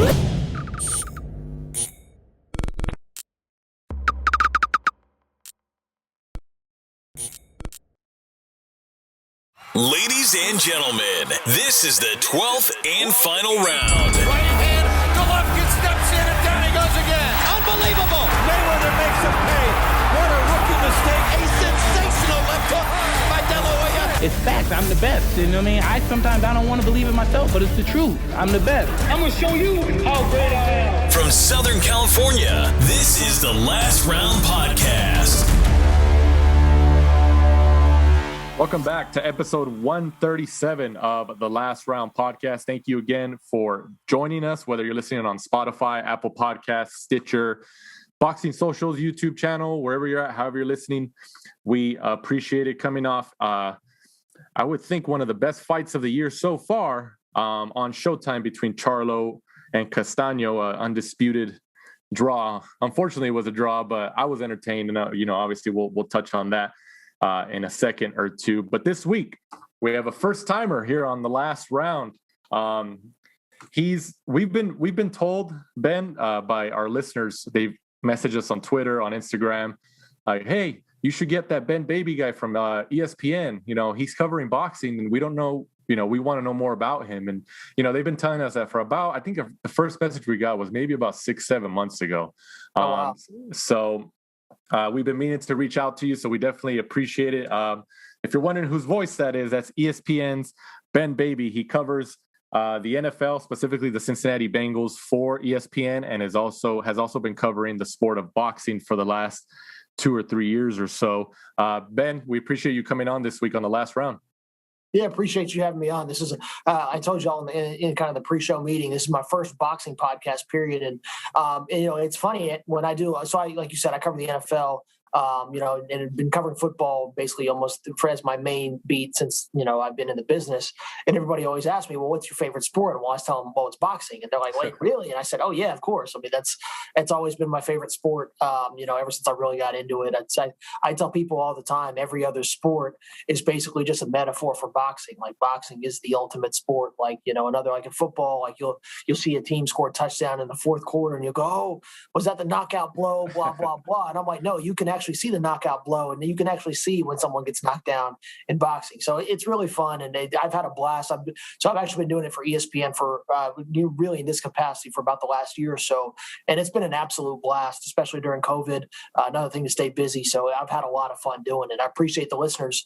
Ladies and gentlemen, this is the 12th and final round. Right hand, Golovkin steps in and down he goes again. Unbelievable. Mayweather makes him pay. What a rookie mistake. A sensational left hook by De La Hoya. It's facts. I'm the best. You know what I mean? I don't want to believe it myself, but it's the truth. I'm the best. I'm going to show you how great I am. From Southern California, this is the Last Round Podcast. Welcome back to episode 137 of the Last Round Podcast. Thank you again for joining us, whether you're listening on Spotify, Apple Podcasts, Stitcher, Boxing Socials, YouTube channel, wherever you're at, however you're listening. We appreciate it. Coming off, I would think, one of the best fights of the year so far on Showtime between Charlo and Castano, undisputed draw. Unfortunately, it was a draw, but I was entertained, and obviously we'll touch on that in a second or two. But this week we have a first timer here on the Last Round. We've been told, Ben, by our listeners. They've messaged us on Twitter, on Instagram, like, hey, you should get that Ben Baby guy from ESPN. He's covering boxing and we don't know, we want to know more about him. And, they've been telling us that for about, I think the first message we got was maybe about 6-7 months ago. Wow. So we've been meaning to reach out to you, so we definitely appreciate it. If you're wondering whose voice that is, that's ESPN's Ben Baby. He covers the NFL, specifically the Cincinnati Bengals, for ESPN, and has also been covering the sport of boxing for the last 2 or 3 years or so. Ben, we appreciate you coming on this week on the Last Round. Yeah, appreciate you having me on. This is, I told y'all in kind of the pre-show meeting, this is my first boxing podcast, period. And it's funny when I do, like you said, I cover the NFL, and have been covering football basically almost as my main beat since, I've been in the business. And everybody always asks me, well, what's your favorite sport? And I always tell them, well, it's boxing. And they're like, wait, really? And I said, oh yeah, of course. I mean, it's always been my favorite sport, ever since I really got into it. I tell people all the time, every other sport is basically just a metaphor for boxing. Like boxing is the ultimate sport. Like, like in football, like you'll see a team score a touchdown in the fourth quarter and you'll go, oh, was that the knockout blow? Blah, blah, blah. And I'm like, no, you can actually see the knockout blow, and you can actually see when someone gets knocked down in boxing. So it's really fun, and I've had a blast. I've actually been doing it for ESPN for really in this capacity for about the last year or so, and it's been an absolute blast, especially during COVID. Another thing to stay busy. So I've had a lot of fun doing it. I appreciate the listeners,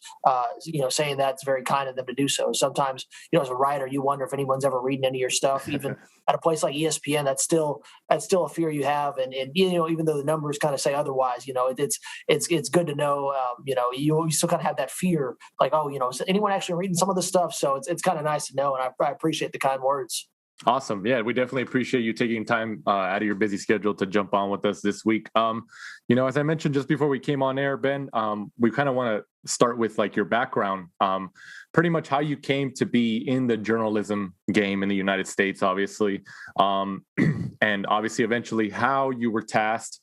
saying that. It's very kind of them to do so. Sometimes, as a writer, you wonder if anyone's ever reading any of your stuff, even at a place like ESPN. That's still a fear you have, and even though the numbers kind of say otherwise, it's good to know, you still kind of have that fear, like, oh, is anyone actually reading some of the stuff? So it's kind of nice to know, and I appreciate the kind words. Awesome. Yeah, we definitely appreciate you taking time out of your busy schedule to jump on with us this week. As I mentioned just before we came on air, Ben, we kind of want to start with like your background, pretty much how you came to be in the journalism game in the United States, obviously, and obviously eventually how you were tasked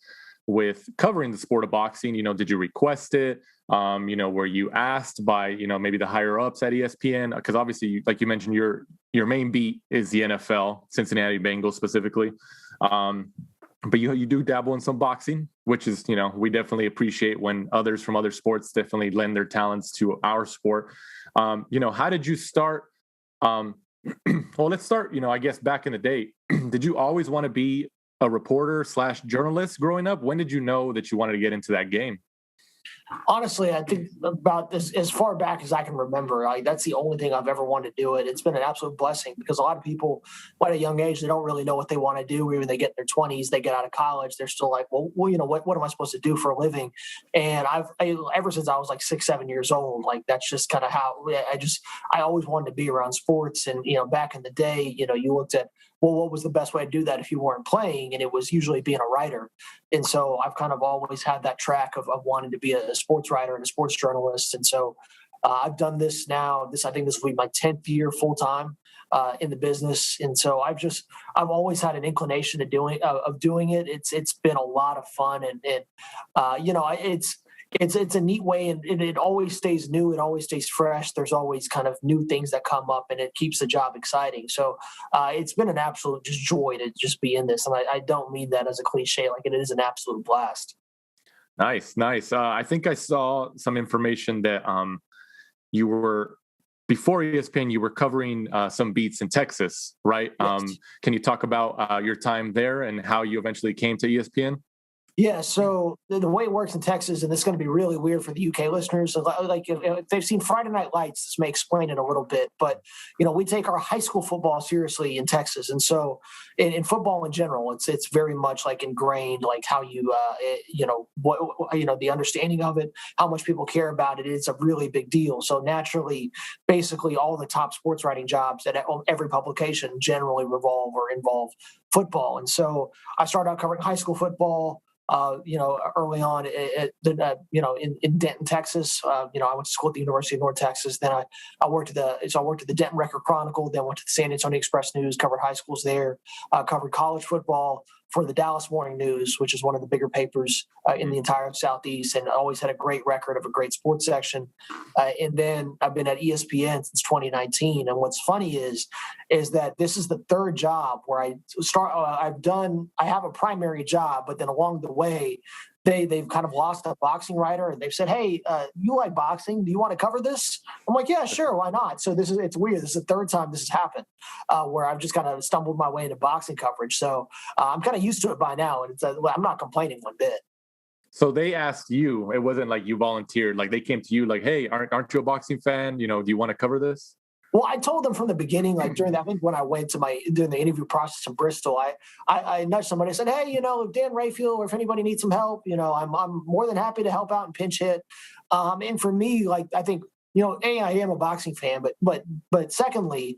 with covering the sport of boxing. Did you request it? Were you asked by, maybe the higher ups at ESPN? Because obviously, like you mentioned, your main beat is the NFL, Cincinnati Bengals specifically. But you do dabble in some boxing, which is, we definitely appreciate when others from other sports definitely lend their talents to our sport. How did you start? Well, let's start, I guess back in the day. Did you always want to be a reporter / journalist growing up? When did you know that you wanted to get into that game? Honestly, I think about this as far back as I can remember. That's the only thing I've ever wanted to do it. It's been an absolute blessing because a lot of people, at a young age, they don't really know what they want to do. Even they get in their 20s, they get out of college, they're still like, well, what am I supposed to do for a living? And ever since I was like 6-7 years old, like that's just kind of how I always wanted to be around sports. And back in the day, you looked at, well, what was the best way to do that if you weren't playing? And it was usually being a writer. And so I've kind of always had that track of wanting to be a sports writer and a sports journalist. And so I've done this now. I think this will be my 10th year full time in the business. And so I've always had an inclination of doing it. It's been a lot of fun. And it's a neat way, and it always stays new. It always stays fresh. There's always kind of new things that come up, and it keeps the job exciting. So it's been an absolute just joy to just be in this. And I don't mean that as a cliche. Like, it is an absolute blast. Nice. I think I saw some information that you were, before ESPN, you were covering some beats in Texas, right? Yes. Can you talk about your time there and how you eventually came to ESPN? Yeah, so the way it works in Texas, and this is going to be really weird for the UK listeners, like if they've seen Friday Night Lights, this may explain it a little bit, but, we take our high school football seriously in Texas. And so in football in general, it's very much like ingrained, like how you, the understanding of it, how much people care about it. It's a really big deal. So naturally, basically all the top sports writing jobs at every publication generally revolve or involve football. And so I started out covering high school football. Early on in Denton, Texas. I went to school at the University of North Texas. Then I worked at the Denton Record Chronicle, then went to the San Antonio Express News, covered high schools there, covered college football for the Dallas Morning News, which is one of the bigger papers in the entire Southeast, and always had a great record of a great sports section. And then I've been at ESPN since 2019. And what's funny is that this is the third job where I have a primary job, but then along the way, they've kind of lost a boxing writer, and they've said, "Hey, you like boxing? Do you want to cover this?" I'm like, "Yeah, sure, why not?" So it's weird. This is the third time this has happened where I've just kind of stumbled my way into boxing coverage. So I'm kind of used to it by now, and I'm not complaining one bit. So they asked you. It wasn't like you volunteered. Like, they came to you like, "Hey, aren't you a boxing fan? Do you want to cover this?" Well, I told them from the beginning, like during I think when I went to during the interview process in Bristol, I nudged somebody. I said, "Hey, if Dan Rayfield or if anybody needs some help, I'm more than happy to help out and pinch hit." And for me, like, I think, I am a boxing fan, but secondly,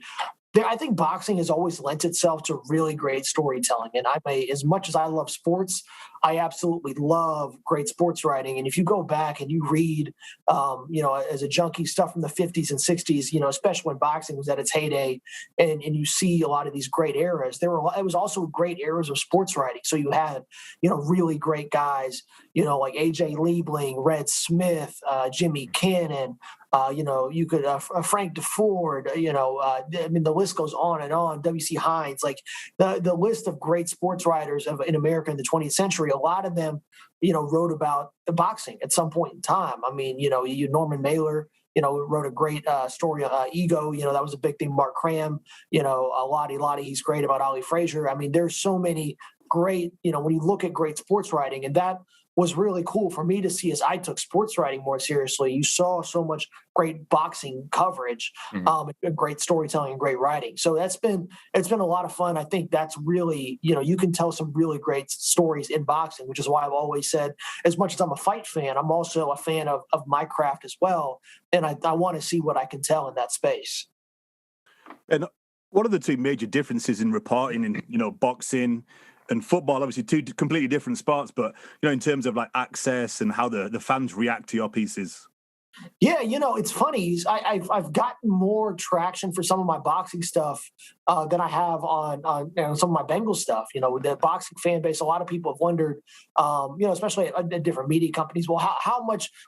I think boxing has always lent itself to really great storytelling. And as much as I love sports, I absolutely love great sports writing. And if you go back and you read, as a junkie, stuff from the 50s and 60s, especially when boxing was at its heyday, and you see a lot of these great eras, it was also great eras of sports writing. So you had, really great guys, like AJ Liebling, Red Smith, Jimmy Cannon, you could Frank DeFord, the list goes on and on. W.C. Hines, like the list of great sports writers in America in the 20th century. A lot of them, wrote about the boxing at some point in time. I mean, you Norman Mailer, wrote a great story, Ego. That was a big thing. Mark Cram, Lottie, he's great about Ali Frazier. I mean, there's so many great, when you look at great sports writing, and that was really cool for me to see as I took sports writing more seriously. You saw so much great boxing coverage, great storytelling and great writing. So it's been a lot of fun. I think that's really, you can tell some really great stories in boxing, which is why I've always said, as much as I'm a fight fan, I'm also a fan of my craft as well. And I want to see what I can tell in that space. And what are the two major differences in reporting in, boxing and football? Obviously two completely different sports, but in terms of like access and how the fans react to your pieces. Yeah, it's funny. I've gotten more traction for some of my boxing stuff than I have on some of my Bengals stuff. With the boxing fan base, a lot of people have wondered, especially at different media companies, well,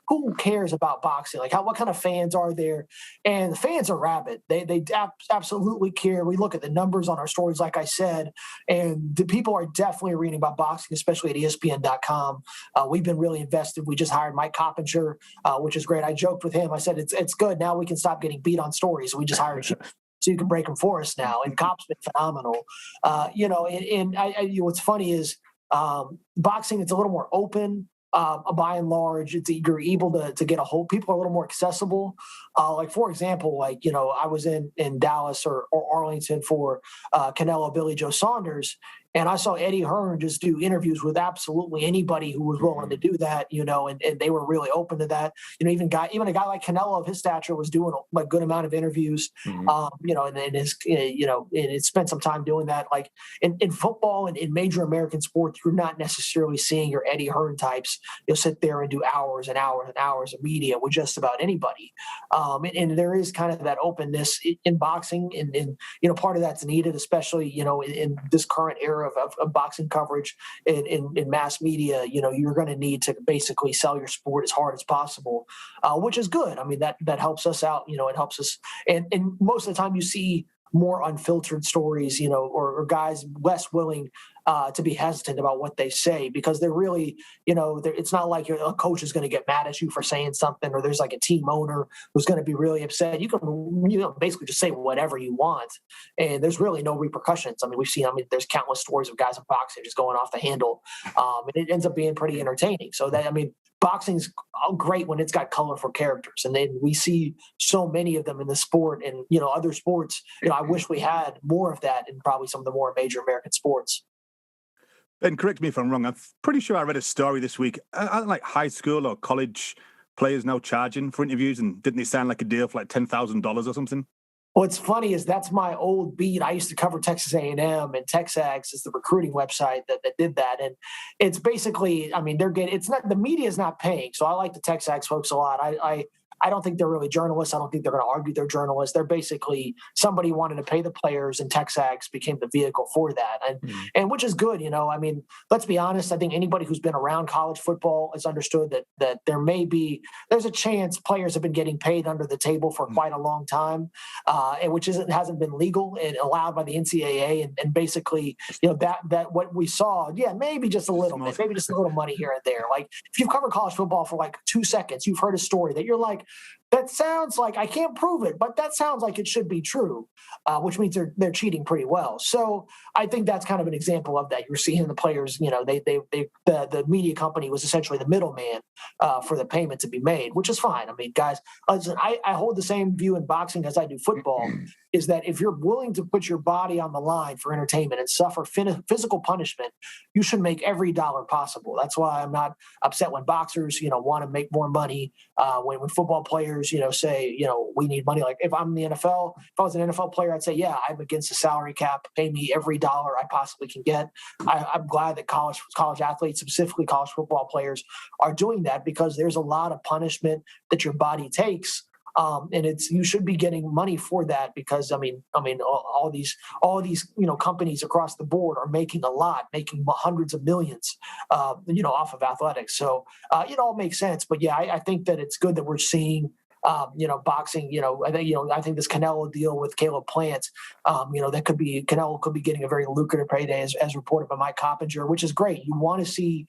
who cares about boxing? Like, what kind of fans are there? And the fans are rabid. They absolutely care. We look at the numbers on our stories, like I said, and the people are definitely reading about boxing, especially at ESPN.com. We've been really invested. We just hired Mike Coppinger, which is great. I joked with him. I said, it's good. Now we can stop getting beat on stories. We just hired you so you can break them for us now. And Cop's been phenomenal. What's funny is boxing, it's a little more open. By and large, you're able to get a hold. People are a little more accessible. Like, for example, I was in Dallas or Arlington for Canelo, Billy Joe Saunders, and I saw Eddie Hearn just do interviews with absolutely anybody who was willing to do that, and they were really open to that. Even a guy like Canelo of his stature was doing a good amount of interviews, and spent some time doing that. Like in football and in major American sports, you're not necessarily seeing your Eddie Hearn types Fox, you'll sit there and do hours and hours and hours of media with just about anybody. And there is kind of that openness in boxing, and part of that's needed, especially, in this current era of boxing coverage in mass media. You're going to need to basically sell your sport as hard as possible, which is good. I mean, that helps us out. It helps us. And most of the time you see more unfiltered stories, or guys less willing to be hesitant about what they say, because they're really, it's not like a coach is going to get mad at you for saying something, or there's like a team owner who's going to be really upset. You can, basically just say whatever you want, and there's really no repercussions. I mean, there's countless stories of guys in boxing just going off the handle, and it ends up being pretty entertaining. So boxing's great when it's got colorful characters, and then we see so many of them in the sport, and other sports. I wish we had more of that in probably some of the more major American sports. Ben, correct me if I'm wrong. I'm pretty sure I read a story this week. Aren't like high school or college players now charging for interviews, and didn't they sign like a deal for like $10,000 or something? What's funny is that's my old beat. I used to cover Texas A&M, and TexAgs is the recruiting website that did that. And it's basically, it's not, the media is not paying. So I like the TexAgs folks a lot. I don't think they're really journalists. I don't think they're going to argue they're journalists. They're basically, somebody wanted to pay the players, and TexAgs became the vehicle for that. And which is good. Let's be honest. I think anybody who's been around college football has understood that there's a chance players have been getting paid under the table for quite a long time, and which hasn't been legal and allowed by the NCAA. And basically, that what we saw, maybe just a little bit, maybe just a little money here and there. Like if you've covered college football for like 2 seconds, you've heard a story that you're like, that sounds like, I can't prove it, but that sounds like it should be true, which means they're cheating pretty well. So I think that's kind of an example of that. You're seeing the players, the media company was essentially the middleman for the payment to be made, which is fine. I mean, guys, listen, I hold the same view in boxing as I do football, is that if you're willing to put your body on the line for entertainment and suffer physical punishment, you should make every dollar possible. That's why I'm not upset when boxers, want to make more money, when football players, say, we need money. Like if I'm in the NFL, if I was an NFL player, I'd say, yeah, I'm against the salary cap. Pay me every dollar I possibly can get. I'm glad that college athletes, specifically college football players, are doing that, because there's a lot of punishment that your body takes. And you should be getting money for that, because all these companies across the board are making making hundreds of millions, off of athletics. So it all makes sense. But yeah, I think that it's good that we're seeing boxing. I think this Canelo deal with Canelo-Plant, Canelo could be getting a very lucrative payday, as reported by Mike Coppinger, which is great. You want to see,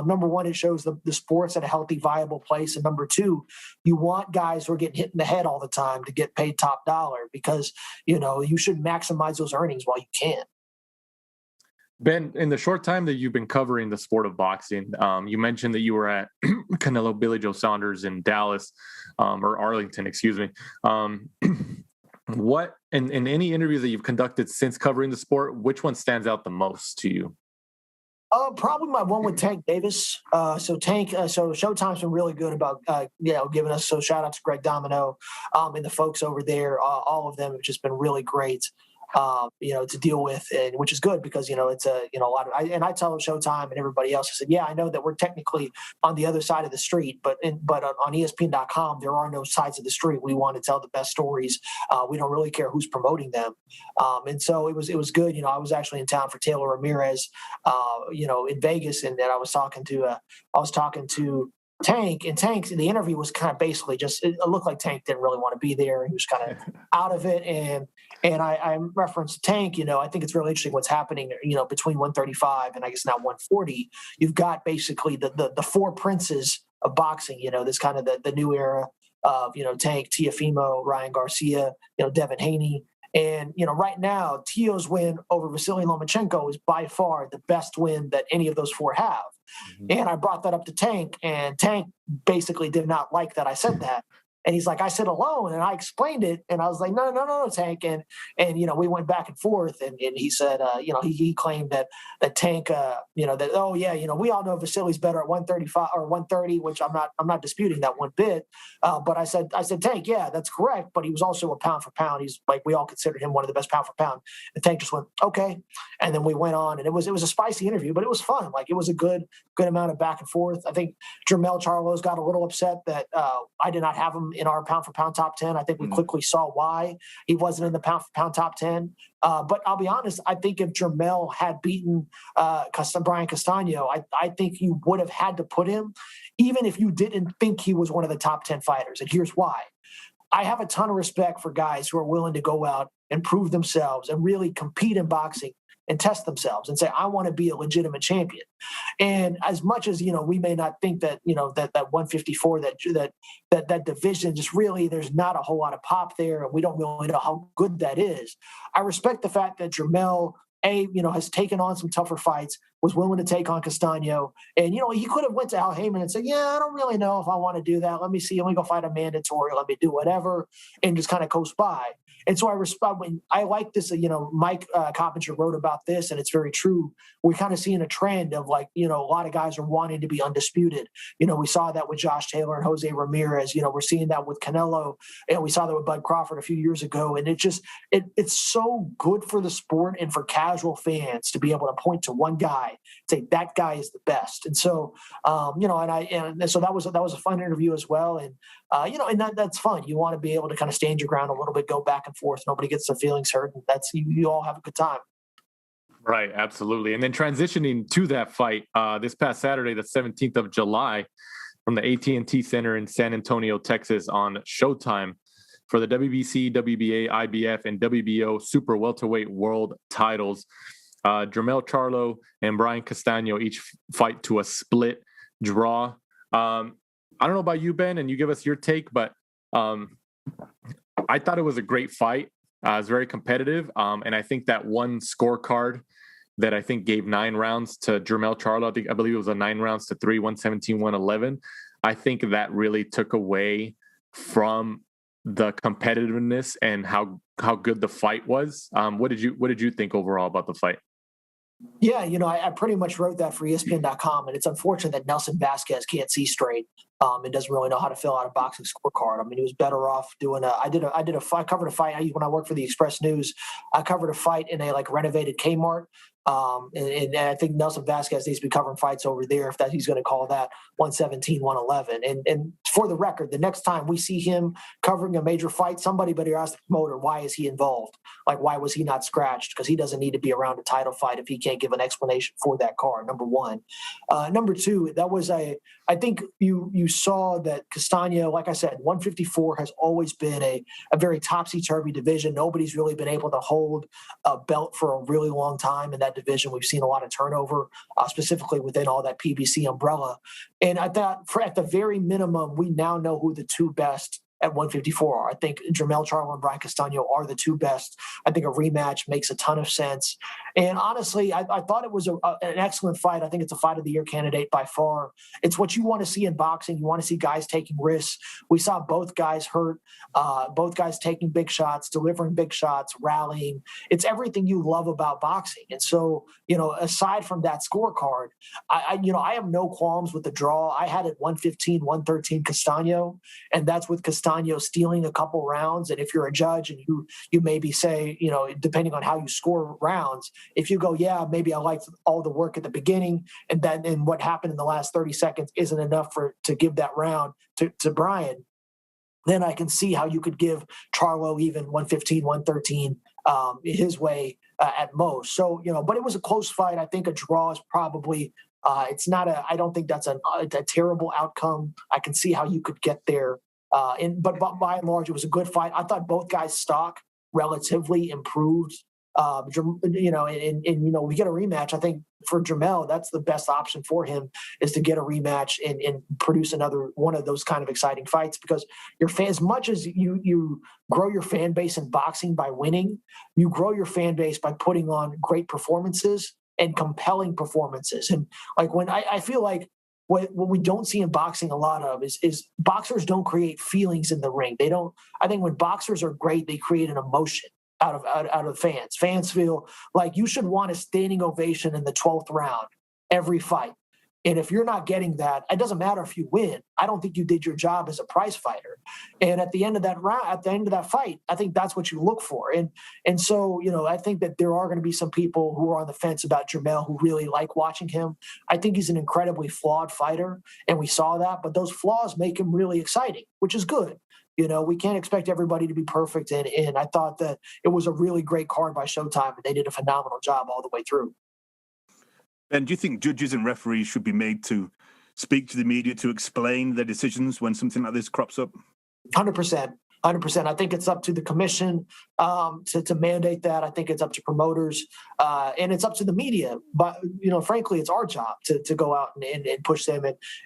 number one, it shows the sports at a healthy, viable place, and number two, you want guys who are getting hit in the head all the time to get paid top dollar, because you should maximize those earnings while you can. Ben, in the short time that you've been covering the sport of boxing, you mentioned that you were at Canelo Billy Joe Saunders in Dallas, or Arlington, excuse me. What, in any interviews that you've conducted since covering the sport, which one stands out the most to you? Probably my one with Tank Davis. So Showtime's been really good about, giving us, so shout out to Greg Domino, and the folks over there. All of them have just been really great. To deal with, and which is good, because it's a lot of. I tell Showtime and everybody else, I said, yeah, I know that we're technically on the other side of the street, but on ESPN.com there are no sides of the street. We want to tell the best stories. We don't really care who's promoting them, and so it was good. I was actually in town for Taylor Ramirez, in Vegas, and then I was talking to Tank, and the interview was kind of basically just, it looked like Tank didn't really want to be there. He was kind of out of it. And I referenced Tank, I think it's really interesting what's happening, between 135 and I guess now 140. You've got basically the four princes of boxing, this kind of the new era of, Tank, Teofimo, Ryan Garcia, Devin Haney. And, right now, Tio's win over Vasily Lomachenko is by far the best win that any of those four have. Mm-hmm. And I brought that up to Tank, and Tank basically did not like that I said that. And he's like, I said alone. And I explained it. And I was like, no, Tank. And we went back and forth. And he said, he claimed that Tank, we all know Vasili's better at 135 or 130, which I'm not disputing that one bit. But I said, Tank, yeah, that's correct. But he was also a pound for pound. He's like, we all considered him one of the best pound for pound. And Tank just went, okay. And then we went on, and it was a spicy interview, but it was fun. Like, it was a good amount of back and forth. I think Jermell Charlo's got a little upset that I did not have him in our pound for pound top 10. I think we quickly saw why he wasn't in the pound for pound top 10. But I'll be honest, I think if Jermell had beaten Brian Castano, I think you would have had to put him, even if you didn't think he was one of the top 10 fighters. And here's why. I have a ton of respect for guys who are willing to go out and prove themselves and really compete in boxing and test themselves and say, I want to be a legitimate champion. And as much as, we may not think that, that 154, that division, just really, there's not a whole lot of pop there. And we don't really know how good that is. I respect the fact that Jermell, has taken on some tougher fights, was willing to take on Castano. And, he could have went to Al Heyman and said, yeah, I don't really know if I want to do that. Let me go fight a mandatory. Let me do whatever, and just kind of coast by. And so I respect when I like this, Mike Coppinger wrote about this, and it's very true. We're kind of seeing a trend of a lot of guys are wanting to be undisputed. We saw that with Josh Taylor and Jose Ramirez. We're seeing that with Canelo, and we saw that with Bud Crawford a few years ago. And it's so good for the sport and for casual fans to be able to point to one guy, say that guy is the best. And so, so that was a fun interview as well. And and that's fun. You want to be able to kind of stand your ground a little bit, go back and forth. Nobody gets their feelings hurt. And that's you all have a good time. Right, absolutely. And then transitioning to that fight this past Saturday, the 17th of July, from the AT&T Center in San Antonio, Texas, on Showtime for the WBC, WBA, IBF, and WBO Super Welterweight World Titles. Jermell Charlo and Brian Castano each fight to a split draw. I don't know about you, Ben, and you give us your take, but I thought it was a great fight. It was very competitive. And I think that one scorecard that I think gave 9 rounds to Jermell Charlo, I believe it was a 9 rounds to 3, 117, 111. I think that really took away from the competitiveness and how good the fight was. What did you think overall about the fight? Yeah, I pretty much wrote that for ESPN.com, and it's unfortunate that Nelson Vasquez can't see straight and doesn't really know how to fill out a boxing scorecard. I mean, he was better off doing I covered a fight when I worked for the Express News. I covered a fight in a renovated Kmart. And I think Nelson Vasquez needs to be covering fights over there if he's going to call that 117, 111. And for the record, the next time we see him covering a major fight, somebody better ask the promoter, why is he involved? Like, why was he not scratched? Because he doesn't need to be around a title fight if he can't give an explanation for that card, number one. Number two, I think you saw that Castano, like I said, 154 has always been a very topsy-turvy division. Nobody's really been able to hold a belt for a really long time in that division. We've seen a lot of turnover, specifically within all that PBC umbrella. And I thought, at the very minimum, we now know who the two best at 154 are. I think Jermell Charlo and Brian Castano are the two best. I think a rematch makes a ton of sense. And honestly, I thought it was an excellent fight. I think it's a fight of the year candidate by far. It's what you want to see in boxing. You want to see guys taking risks. We saw both guys hurt, both guys taking big shots, delivering big shots, rallying. It's everything you love about boxing. And so, aside from that scorecard, I have no qualms with the draw. I had it 115, 113 Castano, and that's with Castano stealing a couple rounds. And if you're a judge and you maybe say, depending on how you score rounds, if you go, yeah, maybe I liked all the work at the beginning, and then what happened in the last 30 seconds isn't enough to give that round to Brian, then I can see how you could give Charlo even 115, 113 his way at most. So, but it was a close fight. I think a draw is probably it's not I don't think that's a terrible outcome. I can see how you could get there. But by and large, it was a good fight. I thought both guys' stock relatively improved. We get a rematch. I think for Jermell, that's the best option for him, is to get a rematch and produce another one of those kind of exciting fights, because as much as you grow your fan base in boxing by winning, you grow your fan base by putting on great performances and compelling performances. And when I feel like what we don't see in boxing a lot of is boxers don't create feelings in the ring. They don't. I think when boxers are great, they create an emotion out of fans. Fans feel like you should want a standing ovation in the 12th round every fight. And if you're not getting that, it doesn't matter if you win. I don't think you did your job as a prize fighter. And at the end of that round, at the end of that fight, I think that's what you look for. And so, I think that there are going to be some people who are on the fence about Jermell who really like watching him. I think he's an incredibly flawed fighter, and we saw that. But those flaws make him really exciting, which is good. We can't expect everybody to be perfect. And I thought that it was a really great card by Showtime, and they did a phenomenal job all the way through. And do you think judges and referees should be made to speak to the media to explain their decisions when something like this crops up? 100%. 100%. I think it's up to the commission to mandate that. I think it's up to promoters and it's up to the media. But, frankly, it's our job to go out and push them.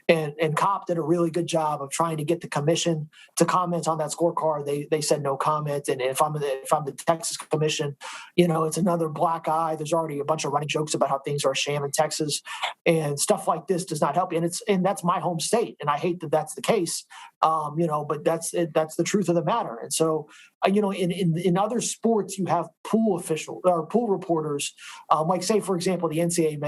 And COP did a really good job of trying to get the commission to comment on that scorecard. They said no comment. And if I'm the Texas commission, it's another black eye. There's already a bunch of running jokes about how things are a sham in Texas, and stuff like this does not help you. And that's my home state. And I hate that that's the case. But that's the truth of the matter. And so, in other sports, you have pool officials or pool reporters, like say, for example, the NCAA,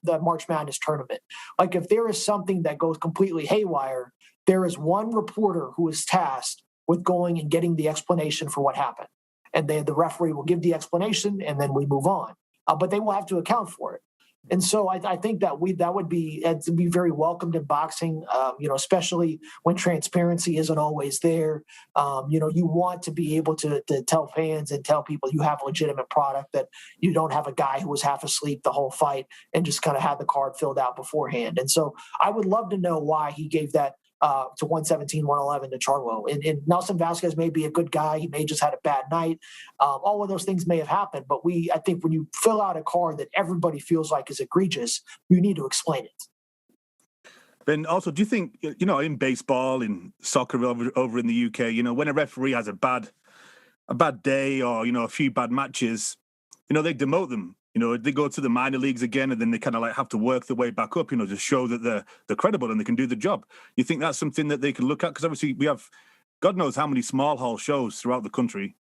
the March Madness tournament. Like if there is something that goes completely haywire, there is one reporter who is tasked with going and getting the explanation for what happened. And the referee will give the explanation and then we move on. But they will have to account for it. And so I think that would be very welcomed in boxing, especially when transparency isn't always there. You want to be able to tell fans and tell people you have a legitimate product, that you don't have a guy who was half asleep the whole fight and just kind of had the card filled out beforehand. And so I would love to know why he gave that to 117, 111 to Charlo. And Nelson Vasquez may be a good guy. He may just had a bad night. All of those things may have happened. But I think when you fill out a card that everybody feels like is egregious, you need to explain it. Ben, also, do you think, in baseball, in soccer over in the UK, when a referee has a bad day or, a few bad matches, they demote them. They go to the minor leagues again, and then they kind of have to work their way back up, to show that they're credible and they can do the job. You think that's something that they can look at? Because obviously we have God knows how many small hall shows throughout the country.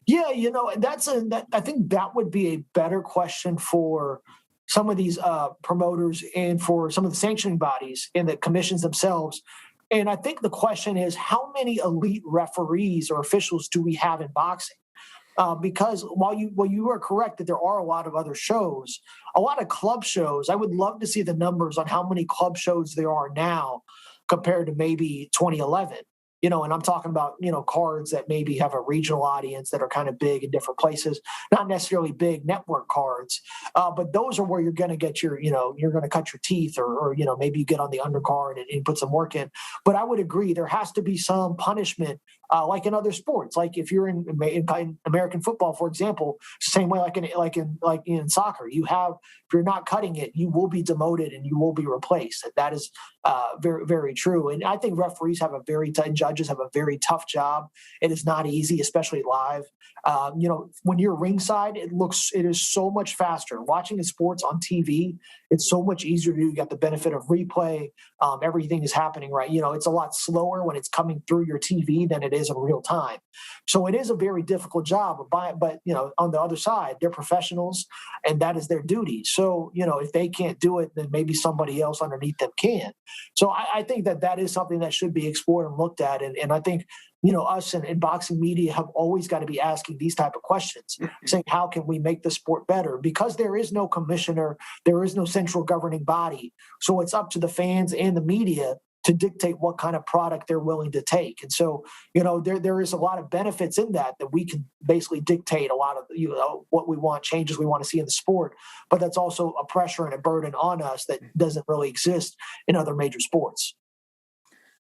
Yeah, I think that would be a better question for some of these promoters and for some of the sanctioning bodies and the commissions themselves. And I think the question is, how many elite referees or officials do we have in boxing? Because while you are correct that there are a lot of other shows, a lot of club shows, I would love to see the numbers on how many club shows there are now compared to maybe 2011. And I'm talking about, cards that maybe have a regional audience that are kind of big in different places, not necessarily big network cards, but those are where you're going to get you're going to cut your teeth or maybe you get on the undercard and put some work in. But I would agree there has to be some punishment, like in other sports. Like if you're in American football, for example, same way like in soccer, if you're not cutting it, you will be demoted and you will be replaced. And that is very, very true. And I think referees judges have a very tough job. It is not easy, especially live. When you're ringside, it is so much faster. Watching the sports on TV, it's so much easier to do. You got the benefit of replay. Everything is happening right. It's a lot slower when it's coming through your TV than it is in real time. So it is a very difficult job. But on the other side, they're professionals, and that is their duty. So if they can't do it, then maybe somebody else underneath them can. So I think that is something that should be explored and looked at. And I think, us and boxing media have always got to be asking these type of questions, saying, how can we make the sport better? Because there is no commissioner, there is no central governing body. So it's up to the fans and the media to dictate what kind of product they're willing to take. And so, there is a lot of benefits in that we can basically dictate a lot of, what we want, changes we want to see in the sport. But that's also a pressure and a burden on us that doesn't really exist in other major sports.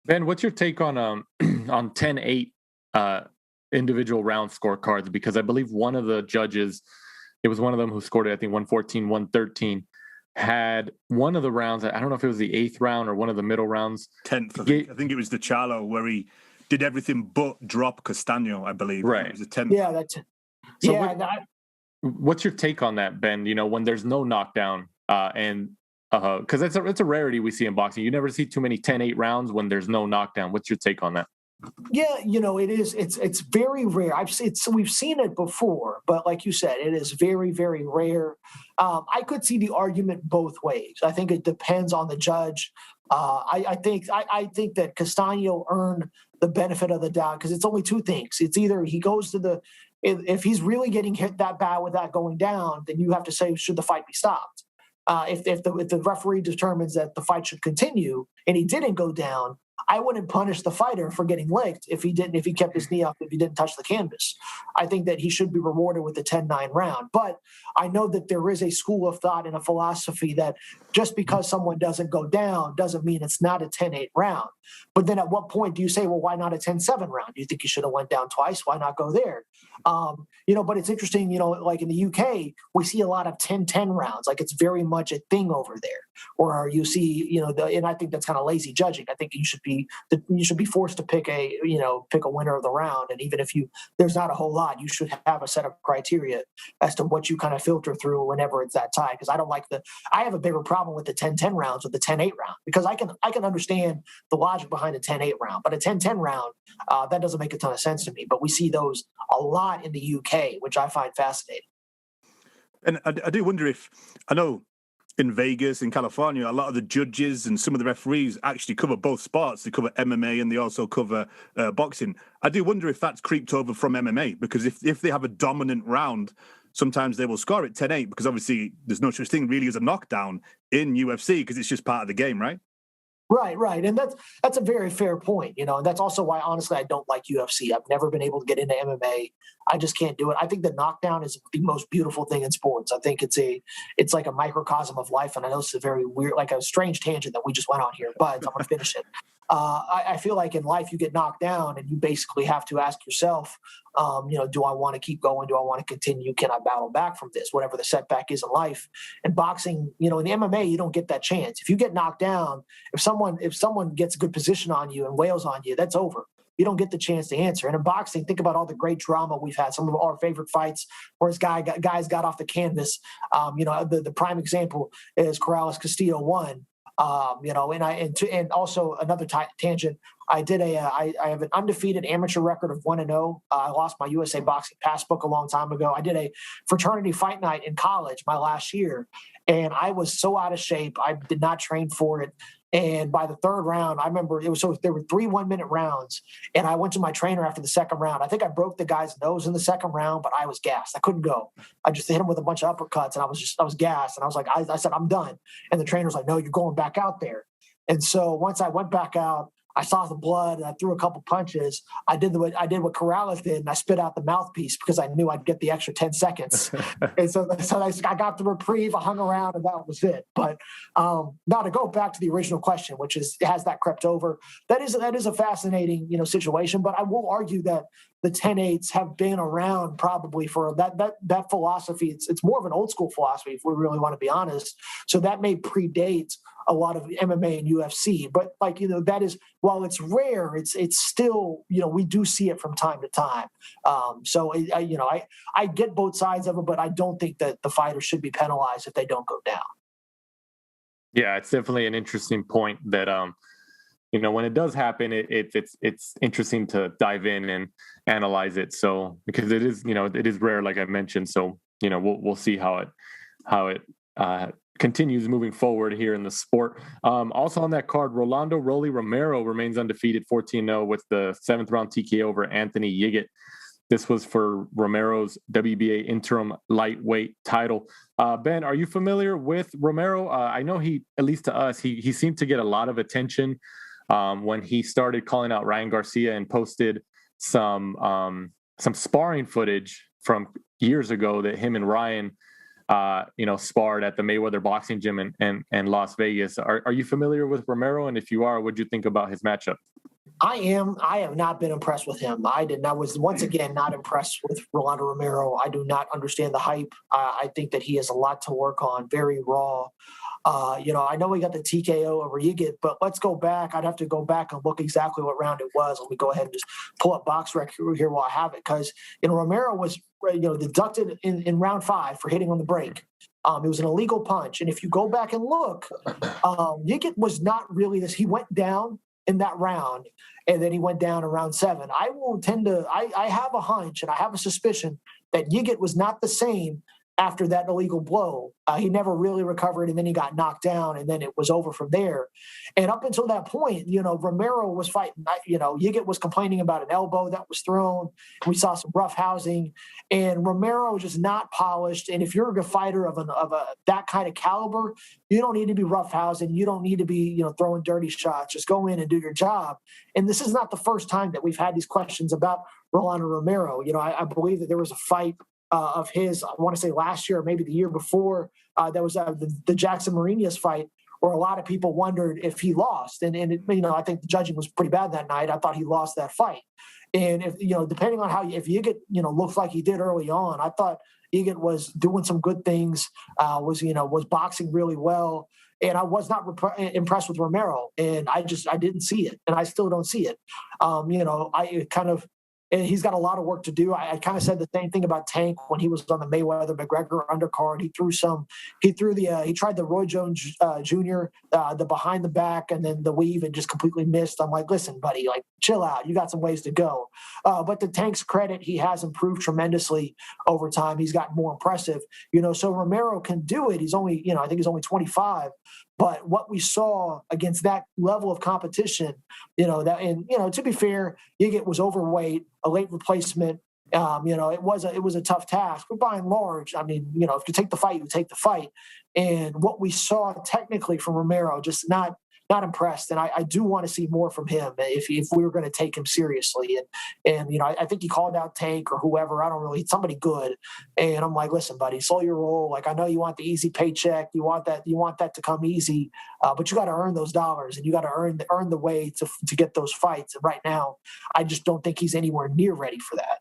Ben, what's your take on 10-8 individual round scorecards? Because I believe one of the judges, it was one of them who scored it, I think 114, 113, had one of the rounds, I don't know if it was the 8th round or one of the middle rounds. 10th, I think it was the Charlo where he did everything but drop Castano, I believe. Right. It was the 10th. Yeah, that's it. So yeah. what's your take on that, Ben? When there's no knockdown and Because it's a rarity we see in boxing. You never see too many 10-8 rounds when there's no knockdown. What's your take on that? Yeah, it is. It's very rare. We've seen it before, but like you said, it is very, very rare. I could see the argument both ways. I think it depends on the judge. I think that Castano earned the benefit of the doubt because it's only two things. It's either he goes to if he's really getting hit that bad without going down, then you have to say, should the fight be stopped? If the referee determines that the fight should continue and he didn't go down, I wouldn't punish the fighter for getting licked if he kept his knee up, if he didn't touch the canvas. I think that he should be rewarded with a 10-9 round. But I know that there is a school of thought and a philosophy that just because someone doesn't go down doesn't mean it's not a 10-8 round. But then at what point do you say, well, why not a 10-7 round? Do you think you should have went down twice? Why not go there? But it's interesting, like in the UK, we see a lot of 10-10 rounds. Like it's very much a thing over there. Or you see, and I think that's kind of lazy judging. I think you should be forced to pick a winner of the round. And even if there's not a whole lot, you should have a set of criteria as to what you kind of filter through whenever it's that tie. Because I have a bigger problem with the 10-10 rounds with the 10-8 round, because I can understand the logic behind a 10-8 round, but a 10-10 round, that doesn't make a ton of sense to me. But we see those a lot in the UK, which I find fascinating. And I do wonder I know in Vegas, in California, a lot of the judges and some of the referees actually cover both sports. They cover MMA and they also cover boxing. I do wonder if that's creeped over from MMA, because if they have a dominant round, sometimes they will score it 10-8, because obviously there's no such thing really as a knockdown in UFC because it's just part of the game, right? Right. And that's a very fair point, and that's also why, honestly, I don't like UFC. I've never been able to get into MMA. I just can't do it. I think the knockdown is the most beautiful thing in sports. I think it's like a microcosm of life. And I know it's a very weird, like a strange tangent that we just went on here, but I'm going to finish it. I feel like in life you get knocked down and you basically have to ask yourself, do I want to keep going? Do I want to continue? Can I battle back from this? Whatever the setback is in life. And boxing, in the MMA, you don't get that chance. If you get knocked down, if someone gets a good position on you and wails on you, that's over. You don't get the chance to answer. And in boxing, think about all the great drama we've had. Some of our favorite fights where guys got off the canvas. The prime example is Charlo-Castaño won. And also another tangent. I have an undefeated amateur record of 1-0. I lost my USA Boxing Passbook a long time ago. I did a fraternity fight night in college my last year, and I was so out of shape. I did not train for it. And by the third round, I remember there were 3 1-minute rounds, and I went to my trainer after the second round. I think I broke the guy's nose in the second round, but I was gassed. I couldn't go. I just hit him with a bunch of uppercuts, and I was gassed. And I was like, I said, I'm done. And the trainer was like, no, you're going back out there. And so once I went back out, I saw the blood and I threw a couple punches. I did what Corrales did, and I spit out the mouthpiece because I knew I'd get the extra 10 seconds. And so I got the reprieve. I hung around, and that was it. But now to go back to the original question, which is, has that crept over? That is a fascinating situation. But I will argue that the 10-8s have been around probably for that philosophy. It's more of an old school philosophy, if we really want to be honest. So that may predate a lot of MMA and UFC, but that is, while it's rare, it's still, we do see it from time to time. So I get both sides of it, but I don't think that the fighters should be penalized if they don't go down. Yeah, it's definitely an interesting point that, when it does happen, it's interesting to dive in and analyze it. So, because it is rare, like I mentioned. So, we'll see how it continues moving forward here in the sport. Also on that card, Rolando Rolly Romero remains undefeated, 14-0 with the 7th round TKO over Anthony Yiggett. This was for Romero's WBA interim lightweight title. Ben, are you familiar with Romero? I know at least to us, he seemed to get a lot of attention when he started calling out Ryan Garcia and posted some sparring footage from years ago that him and Ryan sparred at the Mayweather boxing gym in Las Vegas. Are you familiar with Romero? And if you are, what'd you think about his matchup? I have not been impressed with him. I was once again not impressed with Rolando Romero. I do not understand the hype. I think that he has a lot to work on. Very raw. I know we got the TKO over Usyk, but let's go back. I'd have to go back and look exactly what round it was. Let me go ahead and just pull up box record here while I have it, because Romero was deducted in round 5 for hitting on the break. It was an illegal punch, and if you go back and look, Usyk was not really this. He went down in that round, and then he went down in round 7. I have a hunch and I have a suspicion that Usyk was not the same after that illegal blow. He never really recovered, and then he got knocked down, and then it was over from there. And up until that point, Romero was fighting. Usyk was complaining about an elbow that was thrown. We saw some rough housing, and Romero was just not polished. And if you're a fighter of that kind of caliber, you don't need to be rough housing. You don't need to be throwing dirty shots. Just go in and do your job. And this is not the first time that we've had these questions about Rolando Romero. I believe that there was a fight of his, I want to say last year or maybe the year before, that was the Jackson Mariñez fight, where a lot of people wondered if he lost. And I think the judging was pretty bad that night. I thought he lost that fight. And if depending on if Usyk looks like he did early on, I thought Usyk was doing some good things, was boxing really well. And I was not impressed with Romero, and I didn't see it, and I still don't see it. And he's got a lot of work to do. I kind of said the same thing about Tank when he was on the Mayweather-McGregor undercard. He tried the Roy Jones Jr., the behind the back, and then the weave, and just completely missed. I'm like, listen, buddy, chill out. You got some ways to go. But to Tank's credit, he has improved tremendously over time. He's gotten more impressive. So Romero can do it. He's only, I think he's only 25. But what we saw against that level of competition, to be fair, Usyk was overweight, a late replacement. It was a tough task. But by and large, if you take the fight, you take the fight. And what we saw technically from Romero, just not impressed. And I do want to see more from him if we were going to take him seriously. And I think he called out Tank or whoever. Somebody good. And I'm like, listen, buddy, slow your roll. I know you want the easy paycheck. You want that to come easy, but you got to earn those dollars, and you got to earn the way to get those fights. And right now, I just don't think he's anywhere near ready for that.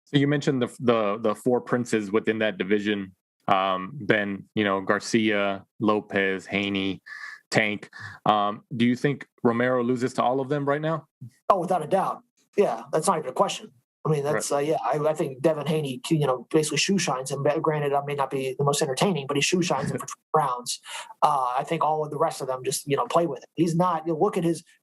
So you mentioned the 4 princes within that division, Ben, Garcia, Lopez, Haney, Tank. Do you think Romero loses to all of them right now? Oh, without a doubt. Yeah, that's not even a question. That's right. I think Devin Haney, basically shoe shines him. Granted, I may not be the most entertaining, but he shoe shines him for rounds. I think all of the rest of them just play with it. He's not. If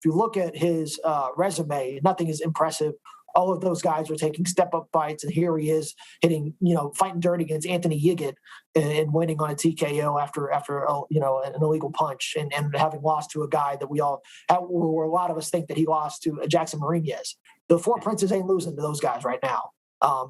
you look at his resume, nothing is impressive. All of those guys were taking step-up fights, and here he is hitting, fighting dirty against Anthony Usyk and winning on a TKO after an illegal punch, and having lost to a guy that a lot of us think that he lost to Jackson Mariñez. The 4 princes ain't losing to those guys right now.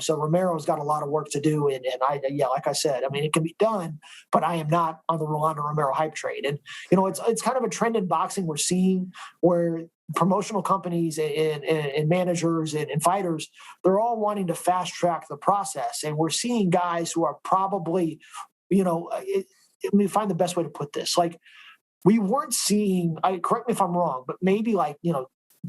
So Romero's got a lot of work to do, and like I said, it can be done, but I am not on the Rolando Romero hype train. And it's kind of a trend in boxing we're seeing, where promotional companies and managers and fighters, they're all wanting to fast track the process, and we're seeing guys who are probably, let me find the best way to put this. We weren't seeing. Correct me if I'm wrong, but maybe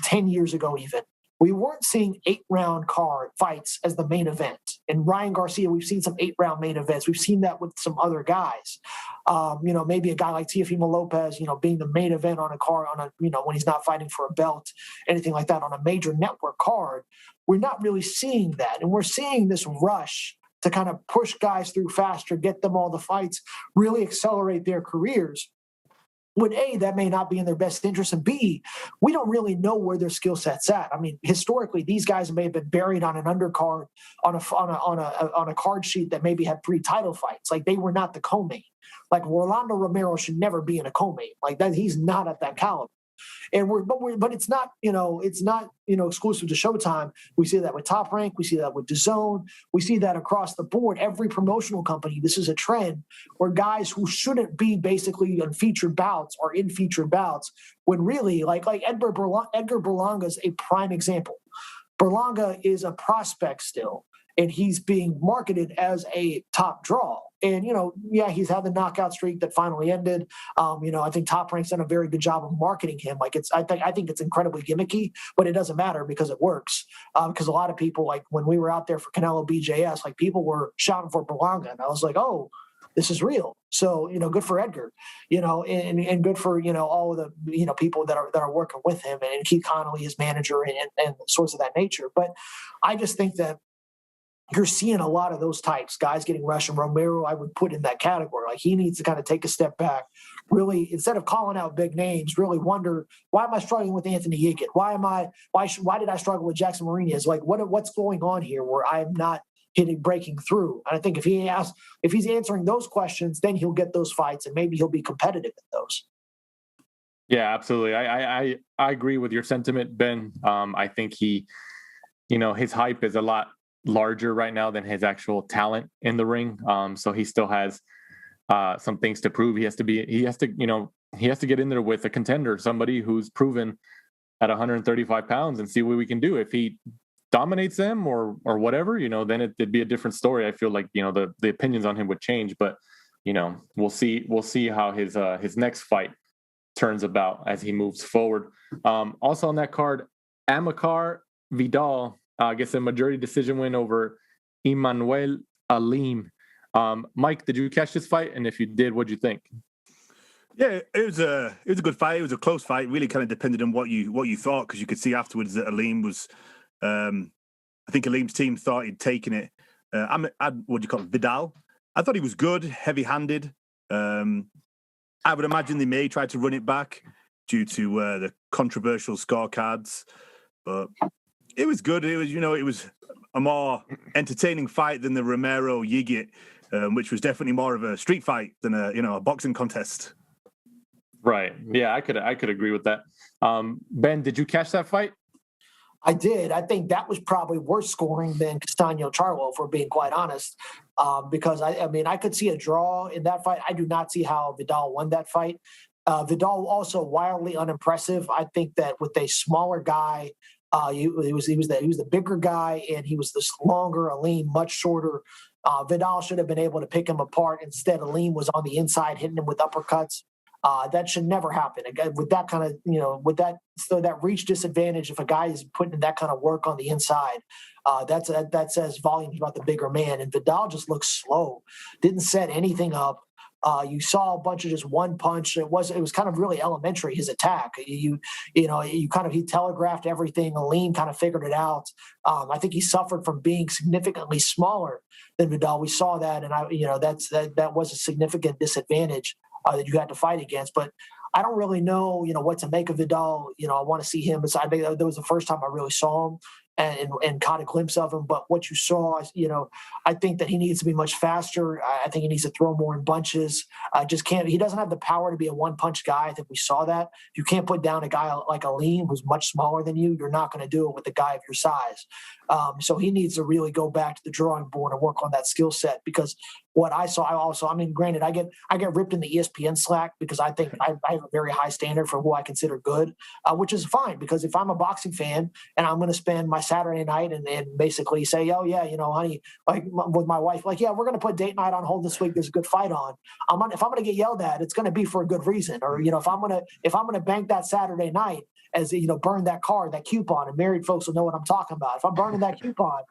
10 years ago even, we weren't seeing 8-round card fights as the main event. And Ryan Garcia, we've seen some 8-round main events. We've seen that with some other guys. Maybe a guy like Teofimo Lopez, being the main event on a card, when he's not fighting for a belt, anything like that on a major network card. We're not really seeing that. And we're seeing this rush to kind of push guys through faster, get them all the fights, really accelerate their careers. When A, that may not be in their best interest, and B, we don't really know where their skill set's at. Historically, these guys may have been buried on an undercard on a card sheet that maybe had 3 title fights. They were not the co-main. Rolando Romero should never be in a co-main. That he's not at that caliber. And but it's not exclusive to Showtime. We see that with Top Rank, we see that with DAZN, we see that across the board. Every promotional company, this is a trend where guys who shouldn't be basically on featured bouts are in featured bouts, when really like Edgar Berlanga is a prime example. Berlanga is a prospect still, and he's being marketed as a top draw. And, he's had the knockout streak that finally ended. I think Top Rank's done a very good job of marketing him. Like I think it's incredibly gimmicky, but it doesn't matter because it works. Because a lot of people, like when we were out there for Canelo BJS, like people were shouting for Berlanga. And I was like, oh, this is real. So, good for Edgar, and good for, all of the, people that are working with him, and Keith Connolly, his manager, and sorts of that nature. But I just think that you're seeing a lot of those types, guys getting rushed, and Romero I would put in that category. Like he needs to kind of take a step back, really, instead of calling out big names, really wonder, why am I struggling with Anthony Yickett? Why did I struggle with Jackson Martinez? Like what's going on here where I'm not breaking through? And I think if he's answering those questions, then he'll get those fights and maybe he'll be competitive in those. Yeah, absolutely. I agree with your sentiment, Ben. I think he, his hype is a lot larger right now than his actual talent in the ring. So he still has some things to prove. He has to get in there with a contender, somebody who's proven at 135 pounds, and see what we can do. If he dominates them or whatever, then it'd be a different story. I feel like, the opinions on him would change, but we'll see how his next fight turns about as he moves forward. Also on that card, Amilcar Vidal gets a majority decision win over Emmanuel Alim. Mike, did you catch this fight? And if you did, what'd you think? Yeah, it was a good fight. It was a close fight. Really kind of depended on what you thought, because you could see afterwards that Alim was, I think Alim's team thought he'd taken it. What do you call it? Vidal. I thought he was good, heavy-handed. I would imagine they may try to run it back due to the controversial scorecards, but it was good. It was a more entertaining fight than the Romero Yickett, which was definitely more of a street fight than a boxing contest. Right. Yeah, I could agree with that. Ben, did you catch that fight? I did. I think that was probably worse scoring than Castano Charlo, if we're being quite honest, because I could see a draw in that fight. I do not see how Vidal won that fight. Vidal also wildly unimpressive. I think that with a smaller guy, he was the bigger guy, and he was this longer. Alim much shorter. Vidal should have been able to pick him apart. Instead, Alim was on the inside hitting him with uppercuts. That should never happen. Again, with that kind of, that reach disadvantage, if a guy is putting in that kind of work on the inside, that says volumes about the bigger man. And Vidal just looked slow, didn't set anything up. You saw a bunch of just one punch. It was kind of really elementary, his attack. He telegraphed everything. Alim kind of figured it out. I think he suffered from being significantly smaller than Vidal. We saw that, and that was a significant disadvantage that you had to fight against. But I don't really know, what to make of Vidal. I want to see him. I think that was the first time I really saw him and caught a glimpse of him. But what you saw, I think that he needs to be much faster. I think he needs to throw more in bunches. He doesn't have the power to be a one-punch guy. I think we saw that. You can't put down a guy like Alim, who's much smaller than you. You're not going to do it with a guy of your size. So he needs to really go back to the drawing board and work on that skill set, because what I saw, granted, I get ripped in the ESPN slack because I think I have a very high standard for who I consider good, which is fine, because if I'm a boxing fan and I'm going to spend my Saturday night and basically say, oh yeah, honey, like with my wife, like, yeah, we're going to put date night on hold this week. There's a good fight on. If I'm going to get yelled at, it's going to be for a good reason. Or, if I'm going to bank that Saturday night as, burn that card, that coupon, and married folks will know what I'm talking about. If I'm burning that coupon,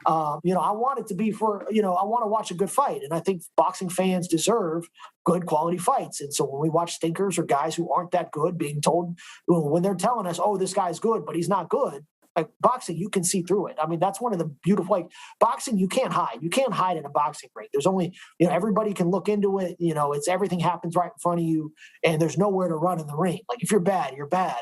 I want it to be for, I want to watch a good fight. And I think boxing fans deserve good quality fights. And so when we watch stinkers or guys who aren't that good being told, when they're telling us, oh, this guy's good, but he's not good, like boxing, you can see through it. I mean, that's one of the beautiful, like boxing, you can't hide. You can't hide in a boxing ring. There's only, everybody can look into it. It's everything happens right in front of you, and there's nowhere to run in the ring. Like if you're bad, you're bad.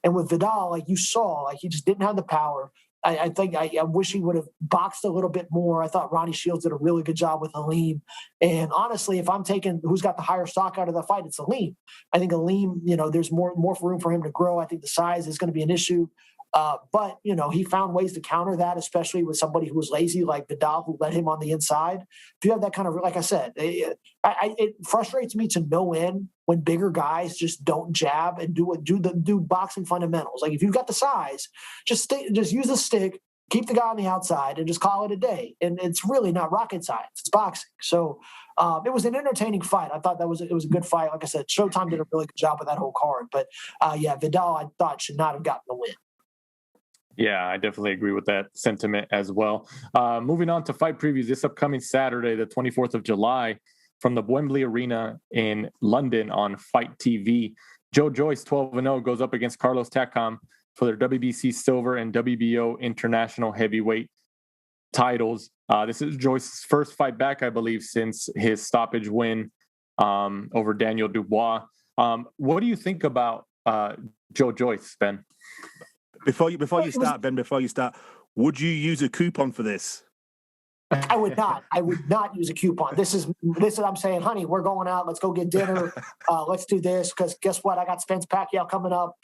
And with Vidal, like you saw, like he just didn't have the power. I think I wish he would have boxed a little bit more. I thought Ronnie Shields did a really good job with Alim. And honestly, if I'm taking who's got the higher stock out of the fight, it's Alim. I think Alim, there's more room for him to grow. I think the size is going to be an issue. But, he found ways to counter that, especially with somebody who was lazy like Vidal, who led him on the inside. If you have that kind of, like I said, it frustrates me to no end when bigger guys just don't jab and do boxing fundamentals. Like if you've got the size, just use the stick, keep the guy on the outside, and just call it a day. And it's really not rocket science. It's boxing. So it was an entertaining fight. I thought it was a good fight. Like I said, Showtime did a really good job with that whole card. But Vidal, I thought should not have gotten the win. Yeah, I definitely agree with that sentiment as well. Moving on to fight previews this upcoming Saturday, the 24th of July, from the Wembley Arena in London on Fight TV. Joe Joyce, 12-0, goes up against Charlo-Castaño for their WBC silver and WBO international heavyweight titles. This is Joyce's first fight back, I believe, since his stoppage win over Daniel Dubois. What do you think about Joe Joyce, Ben? Before you start, would you use a coupon for this? I would not. I would not use a coupon. This is I'm saying, honey, we're going out. Let's go get dinner. Let's do this because guess what? I got Spence Pacquiao coming up.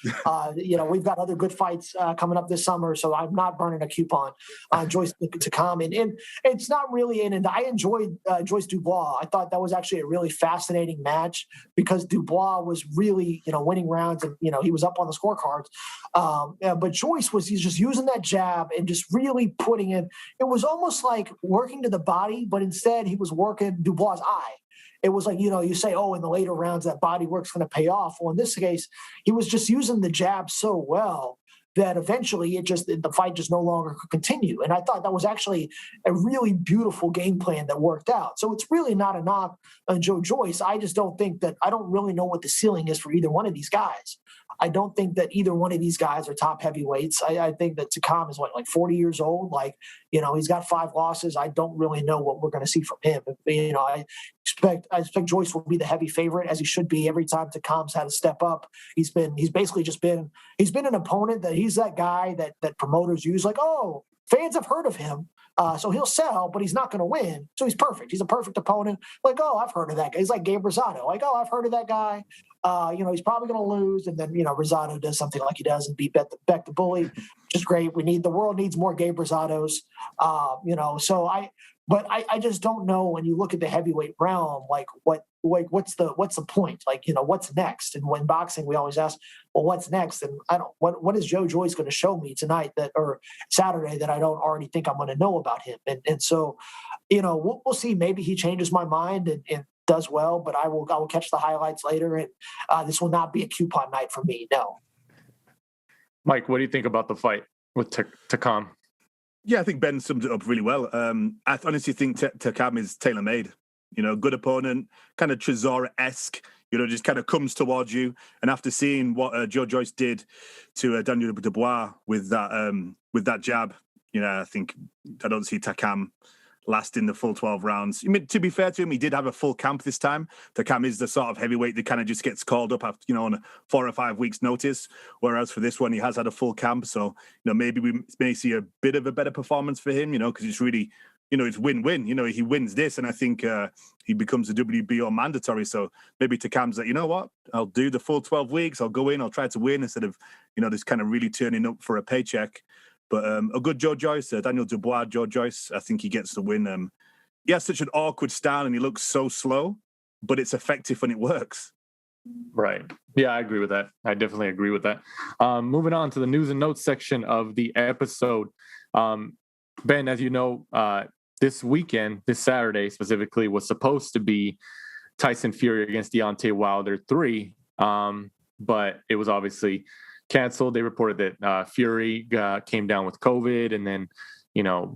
We've got other good fights coming up this summer, so I'm not burning a coupon on Joyce-Takam. And it's not really in. And I enjoyed Joyce Dubois. I thought that was actually a really fascinating match because Dubois was really winning rounds and he was up on the scorecards. But Joyce he's just using that jab and just really putting in. It was almost like working to the body, but instead he was working Dubois' eye. It was like, you say, in the later rounds, that body work's going to pay off. Well, in this case, he was just using the jab so well that eventually the fight just no longer could continue. And I thought that was actually a really beautiful game plan that worked out. So it's really not a knock on Joe Joyce. I just don't think I don't really know what the ceiling is for either one of these guys. I don't think that either one of these guys are top heavyweights. I think that Takam is like 40 years old. He's got 5 losses. I don't really know what we're going to see from him. I expect Joyce will be the heavy favorite, as he should be every time Takam's had to step up. He's been an opponent that he's that guy that promoters use fans have heard of him. So he'll sell, but he's not going to win. So he's perfect. He's a perfect opponent. I've heard of that guy. He's like Gabe Rosado. I've heard of that guy. He's probably going to lose. And then, Rosado does something like he does and beat Beck the Bully, which is great. The world needs more Gabe Rosados. But I just don't know when you look at the heavyweight realm, what's the point? What's next? And when boxing, we always ask, well, what's next? And what is Joe Joyce going to show me tonight or Saturday that I don't already think I'm going to know about him? And so, we'll see. Maybe he changes my mind and does well, but I will catch the highlights later. And this will not be a coupon night for me. No. Mike, what do you think about the fight with Takam? Yeah, I think Ben summed it up really well. I honestly think Takam is tailor-made. Good opponent, kind of Chisora-esque, just kind of comes towards you. And after seeing what Joe Joyce did to Daniel Dubois with that jab, I don't see Takam lasting the full 12 rounds. To be fair to him, he did have a full camp this time. Takam is the sort of heavyweight that kind of just gets called up after, on a 4 or 5 weeks notice. Whereas for this one, he has had a full camp. So, maybe we may see a bit of a better performance for him, because it's really, it's win-win. He wins this and I think he becomes a WBO mandatory. So maybe Takam's like, you know what? I'll do the full 12 weeks. I'll go in, I'll try to win instead of, this kind of really turning up for a paycheck. But a good Joe Joyce, Daniel Dubois, Joe Joyce, I think he gets the win. He has such an awkward style and he looks so slow, but it's effective when it works. Right. Yeah, I agree with that. I definitely agree with that. Moving on to the news and notes section of the episode. Ben, as you know, this weekend, this Saturday specifically, was supposed to be Tyson Fury against Deontay Wilder 3, but it was obviously canceled. They reported that Fury came down with COVID and then,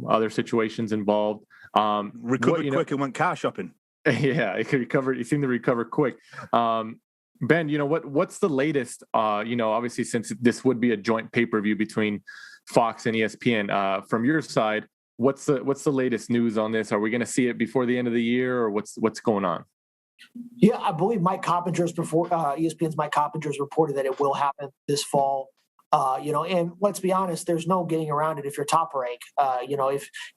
other situations involved. Recovered quick and went car shopping. Yeah, it seemed to recover quick. Ben, what's the latest, obviously since this would be a joint pay-per-view between Fox and ESPN, from your side, what's the latest news on this? Are we going to see it before the end of the year or what's going on? Yeah, I believe Mike Coppinger's ESPN's Mike Coppinger's reported that it will happen this fall. And let's be honest, there's no getting around it if you're Top Rank.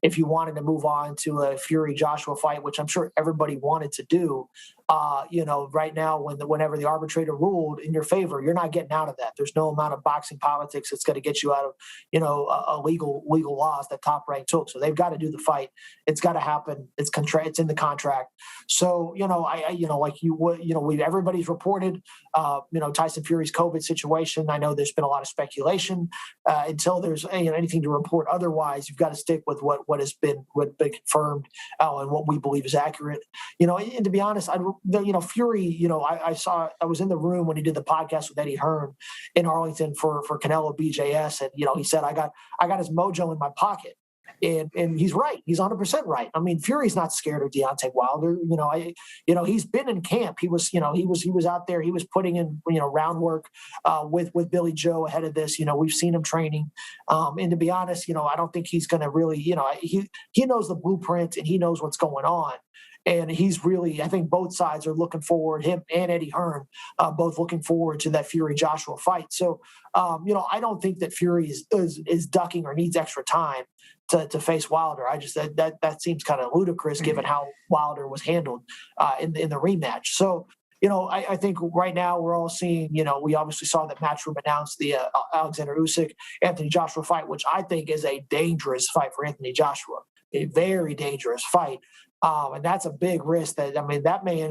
If you wanted to move on to a Fury Joshua fight, which I'm sure everybody wanted to do, right now whenever the arbitrator ruled in your favor, you're not getting out of that. There's no amount of boxing politics that's going to get you out of legal laws that Top Rank took. So they've got to do the fight. It's got to happen. It's in the contract. So everybody's reported Tyson Fury's COVID situation. I know there's been a lot of speculation speculation. Until there's anything to report otherwise, you've got to stick with what has been confirmed and what we believe is accurate. And to be honest, Fury. I was in the room when he did the podcast with Eddie Hearn in Arlington for Canelo BJS, and he said, I got his mojo in my pocket. And he's right. He's 100% right. I mean, Fury's not scared of Deontay Wilder. He's been in camp. He was out there. He was putting in, round work with Billy Joe ahead of this. We've seen him training. And to be honest, I don't think he's going to really, he knows the blueprint and he knows what's going on. And he's really, I think both sides are looking forward, him and Eddie Hearn, both looking forward to that Fury-Joshua fight. So, I don't think that Fury is ducking or needs extra time to face Wilder. I just that seems kind of ludicrous given how Wilder was handled in the rematch. So, I think right now we're all seeing, we obviously saw that Matchroom announced the Alexander-Usyk, Anthony Joshua fight, which I think is a dangerous fight for Anthony Joshua, a very dangerous fight. And that's a big risk that may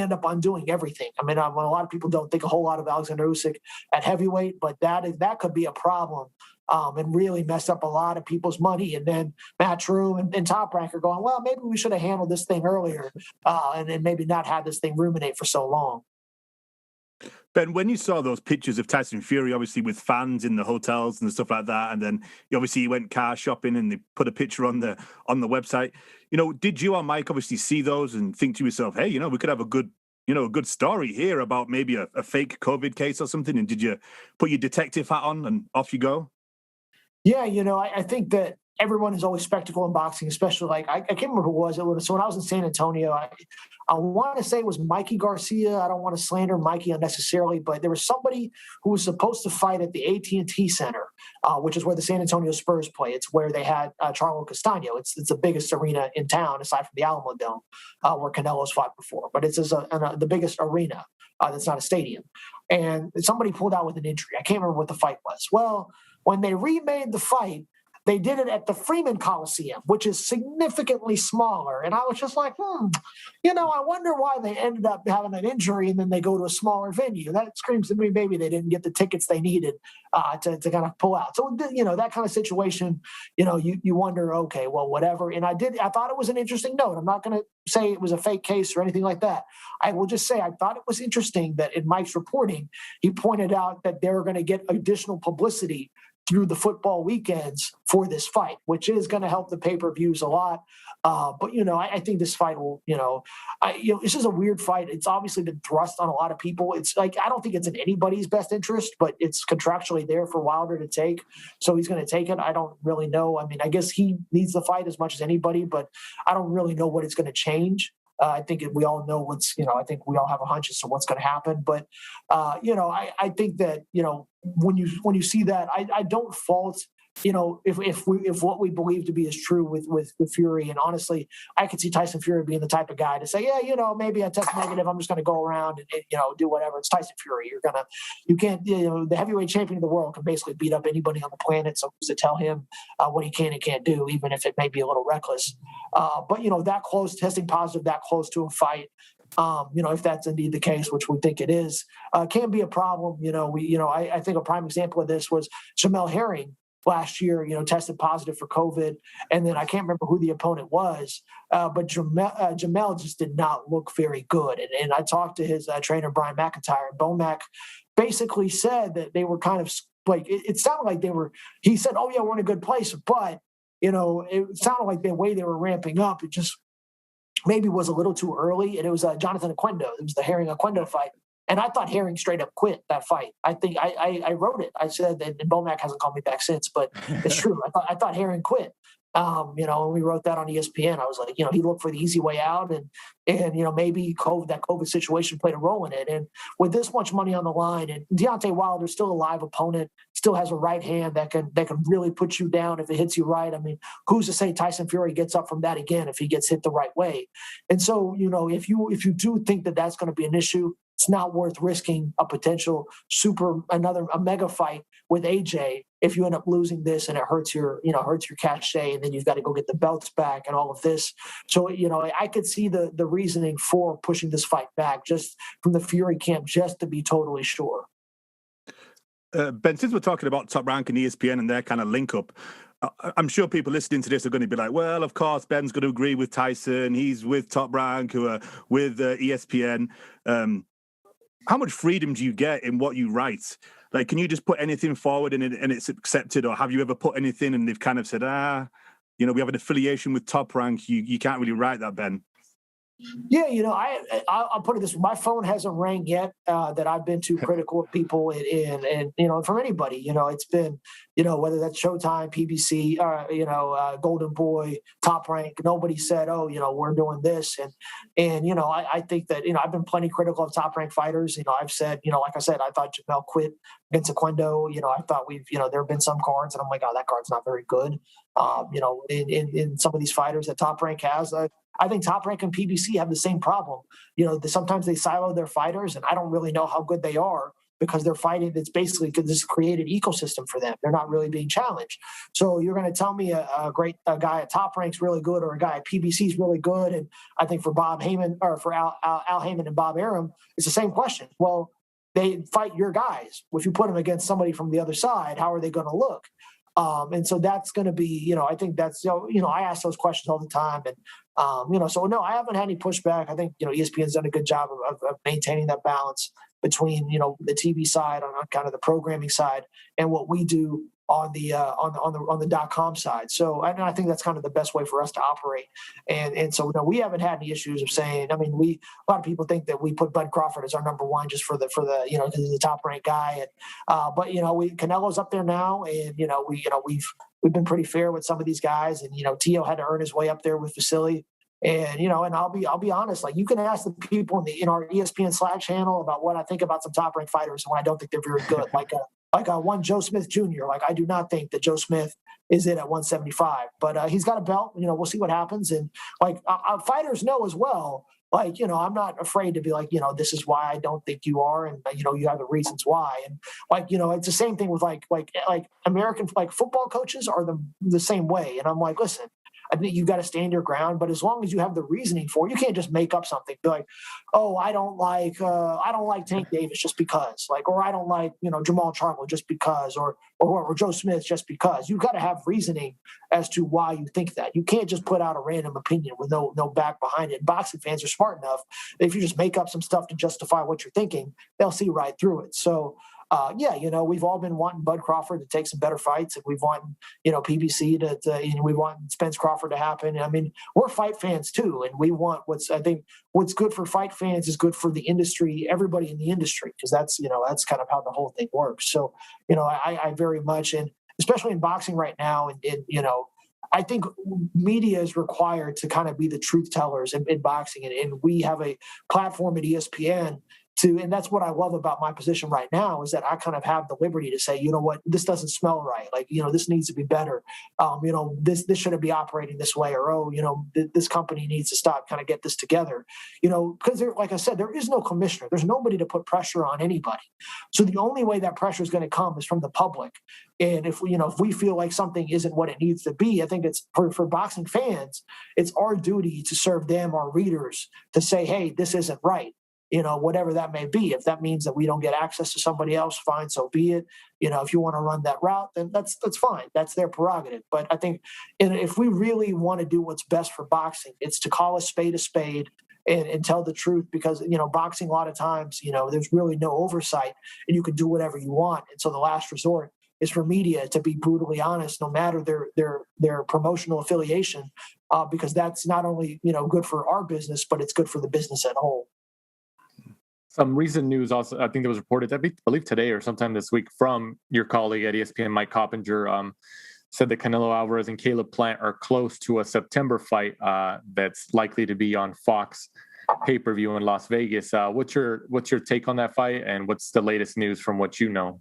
end up undoing everything. I mean, a lot of people don't think a whole lot of Alexander-Usyk at heavyweight, but that could be a problem and really mess up a lot of people's money. And then Matchroom and Top Rank are going, well, maybe we should have handled this thing earlier and then maybe not had this thing ruminate for so long. Ben, when you saw those pictures of Tyson Fury, obviously with fans in the hotels and stuff like that, and then you went car shopping and they put a picture on the website, did you or Mike obviously see those and think to yourself, hey, we could have a good story here about maybe a fake COVID case or something? And did you put your detective hat on and off you go? Yeah, I think that everyone is always spectacle in boxing, especially I can't remember who it was. So when I was in San Antonio, I want to say it was Mikey Garcia. I don't want to slander Mikey unnecessarily, but there was somebody who was supposed to fight at the AT&T Center, which is where the San Antonio Spurs play. It's where they had Charlo-Castaño. It's the biggest arena in town aside from the Alamo Dome, where Canelo's fought before. But it's the biggest arena that's not a stadium. And somebody pulled out with an injury. I can't remember what the fight was. Well, when they remade the fight, they did it at the Freeman Coliseum, which is significantly smaller. And I was just like, I wonder why they ended up having an injury and then they go to a smaller venue. That screams to me maybe they didn't get the tickets they needed to kind of pull out. So, that kind of situation, you wonder, okay, well, whatever. And I thought it was an interesting note. I'm not going to say it was a fake case or anything like that. I will just say I thought it was interesting that in Mike's reporting, he pointed out that they were going to get additional publicity through the football weekends for this fight, which is going to help the pay-per-views a lot. But I think this fight will, this is a weird fight. It's obviously been thrust on a lot of people. It's I don't think it's in anybody's best interest, but it's contractually there for Wilder to take. So he's going to take it. I don't really know. I mean, I guess he needs the fight as much as anybody, but I don't really know what it's going to change. I think we all know I think we all have a hunch as to what's going to happen. But, I think that, when you see that, I don't fault, if what we believe to be is true with Fury. And honestly, I could see Tyson Fury being the type of guy to say, yeah, maybe I test negative. I'm just going to go around and do whatever. It's Tyson Fury. You can't, the heavyweight champion of the world can basically beat up anybody on the planet. So who's to tell him what he can and can't do, even if it may be a little reckless. But that close, testing positive, that close to a fight, if that's indeed the case, which we think it is, can be a problem. I think a prime example of this was Jamel Herring last year, tested positive for COVID. And then I can't remember who the opponent was, but Jamel just did not look very good. And I talked to his trainer, Brian McIntyre, and Bomac basically said that they were kind of like, it sounded like he said, oh yeah, we're in a good place. But, it sounded like the way they were ramping up, it just maybe was a little too early. And it was Jonathan Oquendo. It was the Herring-Oquendo fight. And I thought Herring straight up quit that fight. I think I wrote it. I said that, and Bomac hasn't called me back since, but it's true. I thought Herring quit. When we wrote that on ESPN, I was like, he looked for the easy way out, and maybe that COVID situation played a role in it. And with this much money on the line, and Deontay Wilder still a live opponent, still has a right hand that can really put you down if it hits you right. I mean, who's to say Tyson Fury gets up from that again if he gets hit the right way? And so, if you do think that that's going to be an issue, it's not worth risking a potential a mega fight with AJ if you end up losing this and it hurts your cachet, and then you've got to go get the belts back and all of this. So, I could see the reasoning for pushing this fight back just from the Fury camp, just to be totally sure. Ben, since we're talking about Top Rank and ESPN and their kind of link up, I'm sure people listening to this are going to be like, well, of course, Ben's going to agree with Tyson. He's with Top Rank, who are with ESPN. How much freedom do you get in what you write? Like, can you just put anything forward and it's accepted? Or have you ever put anything and they've kind of said, we have an affiliation with Top Rank. You can't really write that, Ben. Yeah, I'll put it this way. My phone hasn't rang yet that I've been too critical of people and from anybody. It's been, whether that's Showtime, PBC, Golden Boy, Top Rank. Nobody said, we're doing this. And I think that, I've been plenty critical of Top Rank fighters. I've said, like I said, I thought Jamel quit against Sequendo. I thought there have been some cards and I'm like, oh, that card's not very good. In some of these fighters that Top Rank has, I think Top Rank and PBC have the same problem. Sometimes they silo their fighters, and I don't really know how good they are because they're fighting. It's basically this created ecosystem for them. They're not really being challenged. So you're going to tell me a guy at Top Rank's really good or a guy at PBC is really good, and I think for Bob Heyman or for Al Heyman and Bob Arum, it's the same question. Well, they fight your guys. If you put them against somebody from the other side, how are they going to look? And so that's going to be, I think that's, I ask those questions all the time. And, so no, I haven't had any pushback. I think, ESPN's done a good job of maintaining that balance between, the TV side on kind of the programming side and what we do on the .com side. So I think that's kind of the best way for us to operate. And so no, we haven't had any issues of saying, a lot of people think that we put Bud Crawford as our number one just for the because he's the top ranked guy. And, but Canelo's up there now and, we've been pretty fair with some of these guys and, Tio had to earn his way up there with Vasily. And, and I'll be honest, like you can ask the people in our ESPN Slack channel about what I think about some top ranked fighters and when I don't think they're very good. Like one Joe Smith Jr. Like I do not think that Joe Smith is in at 175, but he's got a belt. We'll see what happens. And fighters know as well. I'm not afraid to be like, this is why I don't think you are, and you have the reasons why. And it's the same thing with like American football coaches are the same way. And I'm like, listen, I think you've got to stand your ground, but as long as you have the reasoning for it, you can't just make up something. Be like, oh, I don't like Tank Davis just because, or I don't like Jamal Charlo just because, or Joe Smith just because. You've got to have reasoning as to why you think that. You can't just put out a random opinion with no back behind it. Boxing fans are smart enough that if you just make up some stuff to justify what you're thinking, they'll see right through it. So. We've all been wanting Bud Crawford to take some better fights, and we've wanted, PBC we want Spence Crawford to happen. We're fight fans too, and we want what's good for fight fans is good for the industry, everybody in the industry, because that's kind of how the whole thing works. So, I very much, and especially in boxing right now, and I think media is required to kind of be the truth tellers in boxing, and we have a platform at ESPN. And that's what I love about my position right now is that I kind of have the liberty to say, this doesn't smell right. This needs to be better. This shouldn't be operating this way, or, this company needs to stop, kind of get this together, because like I said, there is no commissioner. There's nobody to put pressure on anybody. So the only way that pressure is going to come is from the public. And if we feel like something isn't what it needs to be, I think it's for boxing fans, it's our duty to serve them, our readers, to say, hey, this isn't right. Whatever that may be. If that means that we don't get access to somebody else, fine, so be it. If you want to run that route, then that's fine. That's their prerogative. But I think if we really want to do what's best for boxing, it's to call a spade and tell the truth, because, boxing a lot of times, there's really no oversight and you can do whatever you want. And so the last resort is for media to be brutally honest, no matter their promotional affiliation, because that's not only, good for our business, but it's good for the business as a whole. Some recent news also, I think that was reported, I believe today or sometime this week, from your colleague at ESPN, Mike Coppinger, said that Canelo Alvarez and Caleb-Plant are close to a September fight that's likely to be on Fox pay-per-view in Las Vegas. What's your take on that fight, and what's the latest news from what you know?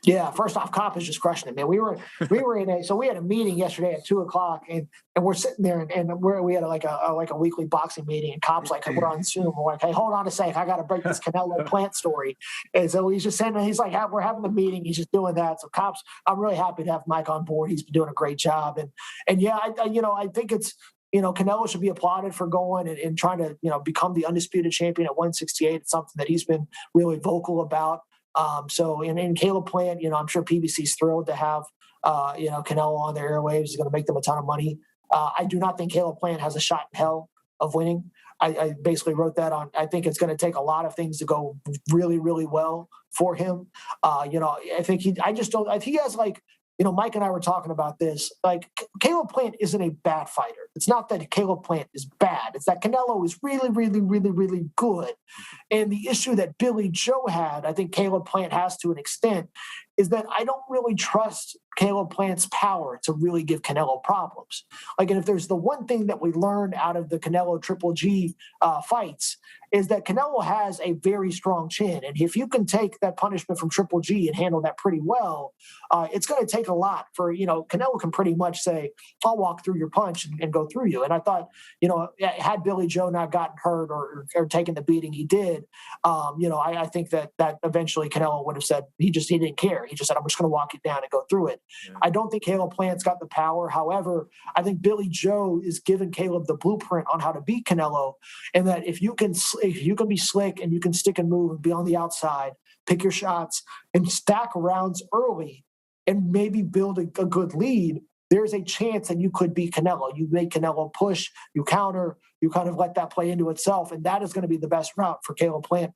Yeah, first off, Cop is just crushing it, man. We were we had a meeting yesterday at 2:00, and we're sitting there and we had like a weekly boxing meeting, and Cop's like, we're on Zoom. We're like, hey, hold on a sec, I got to break this Canelo-Plant story. And so he's just saying, he's like, we're having the meeting, he's just doing that. So Cop's, I'm really happy to have Mike on board. He's been doing a great job, and yeah, I think it's. Canelo should be applauded for going and trying to, become the undisputed champion at 168. It's something that he's been really vocal about. So in Caleb-Plant, I'm sure PBC's thrilled to have, Canelo on their airwaves. Is going to make them a ton of money. I do not think Caleb-Plant has a shot in hell of winning. I basically wrote that on. I think it's going to take a lot of things to go really, really well for him. I think he has Mike and I were talking about this. Like, Caleb-Plant isn't a bad fighter. It's not that Caleb-Plant is bad. It's that Canelo is really, really, really, really good. And the issue that Billy Joe had, I think Caleb-Plant has to an extent, is that I don't really trust Caleb-Plant's power to really give Canelo problems. And if there's the one thing that we learned out of the Canelo Triple G fights, is that Canelo has a very strong chin. And if you can take that punishment from Triple G and handle that pretty well, it's going to take a lot for, Canelo can pretty much say, I'll walk through your punch and go through you. And I thought, had Billy Joe not gotten hurt or taken the beating he did, I think that eventually Canelo would have said, he didn't care. He just said, I'm just going to walk you down and go through it. Yeah. I don't think Caleb-Plant's got the power. However, I think Billy Joe is giving Caleb the blueprint on how to beat Canelo, and that if you can be slick and you can stick and move and be on the outside, pick your shots and stack rounds early and maybe build a good lead, there's a chance that you could beat Canelo. You make Canelo push, you counter, you kind of let that play into itself, and that is going to be the best route for Caleb-Plant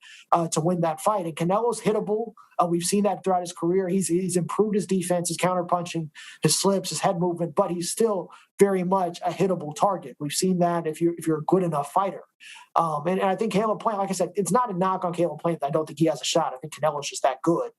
to win that fight. And Canelo's hittable. We've seen that throughout his career. He's improved his defense, his counterpunching, his slips, his head movement, but he's still very much a hittable target. We've seen that if you're a good enough fighter. And I think Caleb-Plant, like I said, it's not a knock on Caleb-Plant. I don't think he has a shot. I think Canelo's just that good.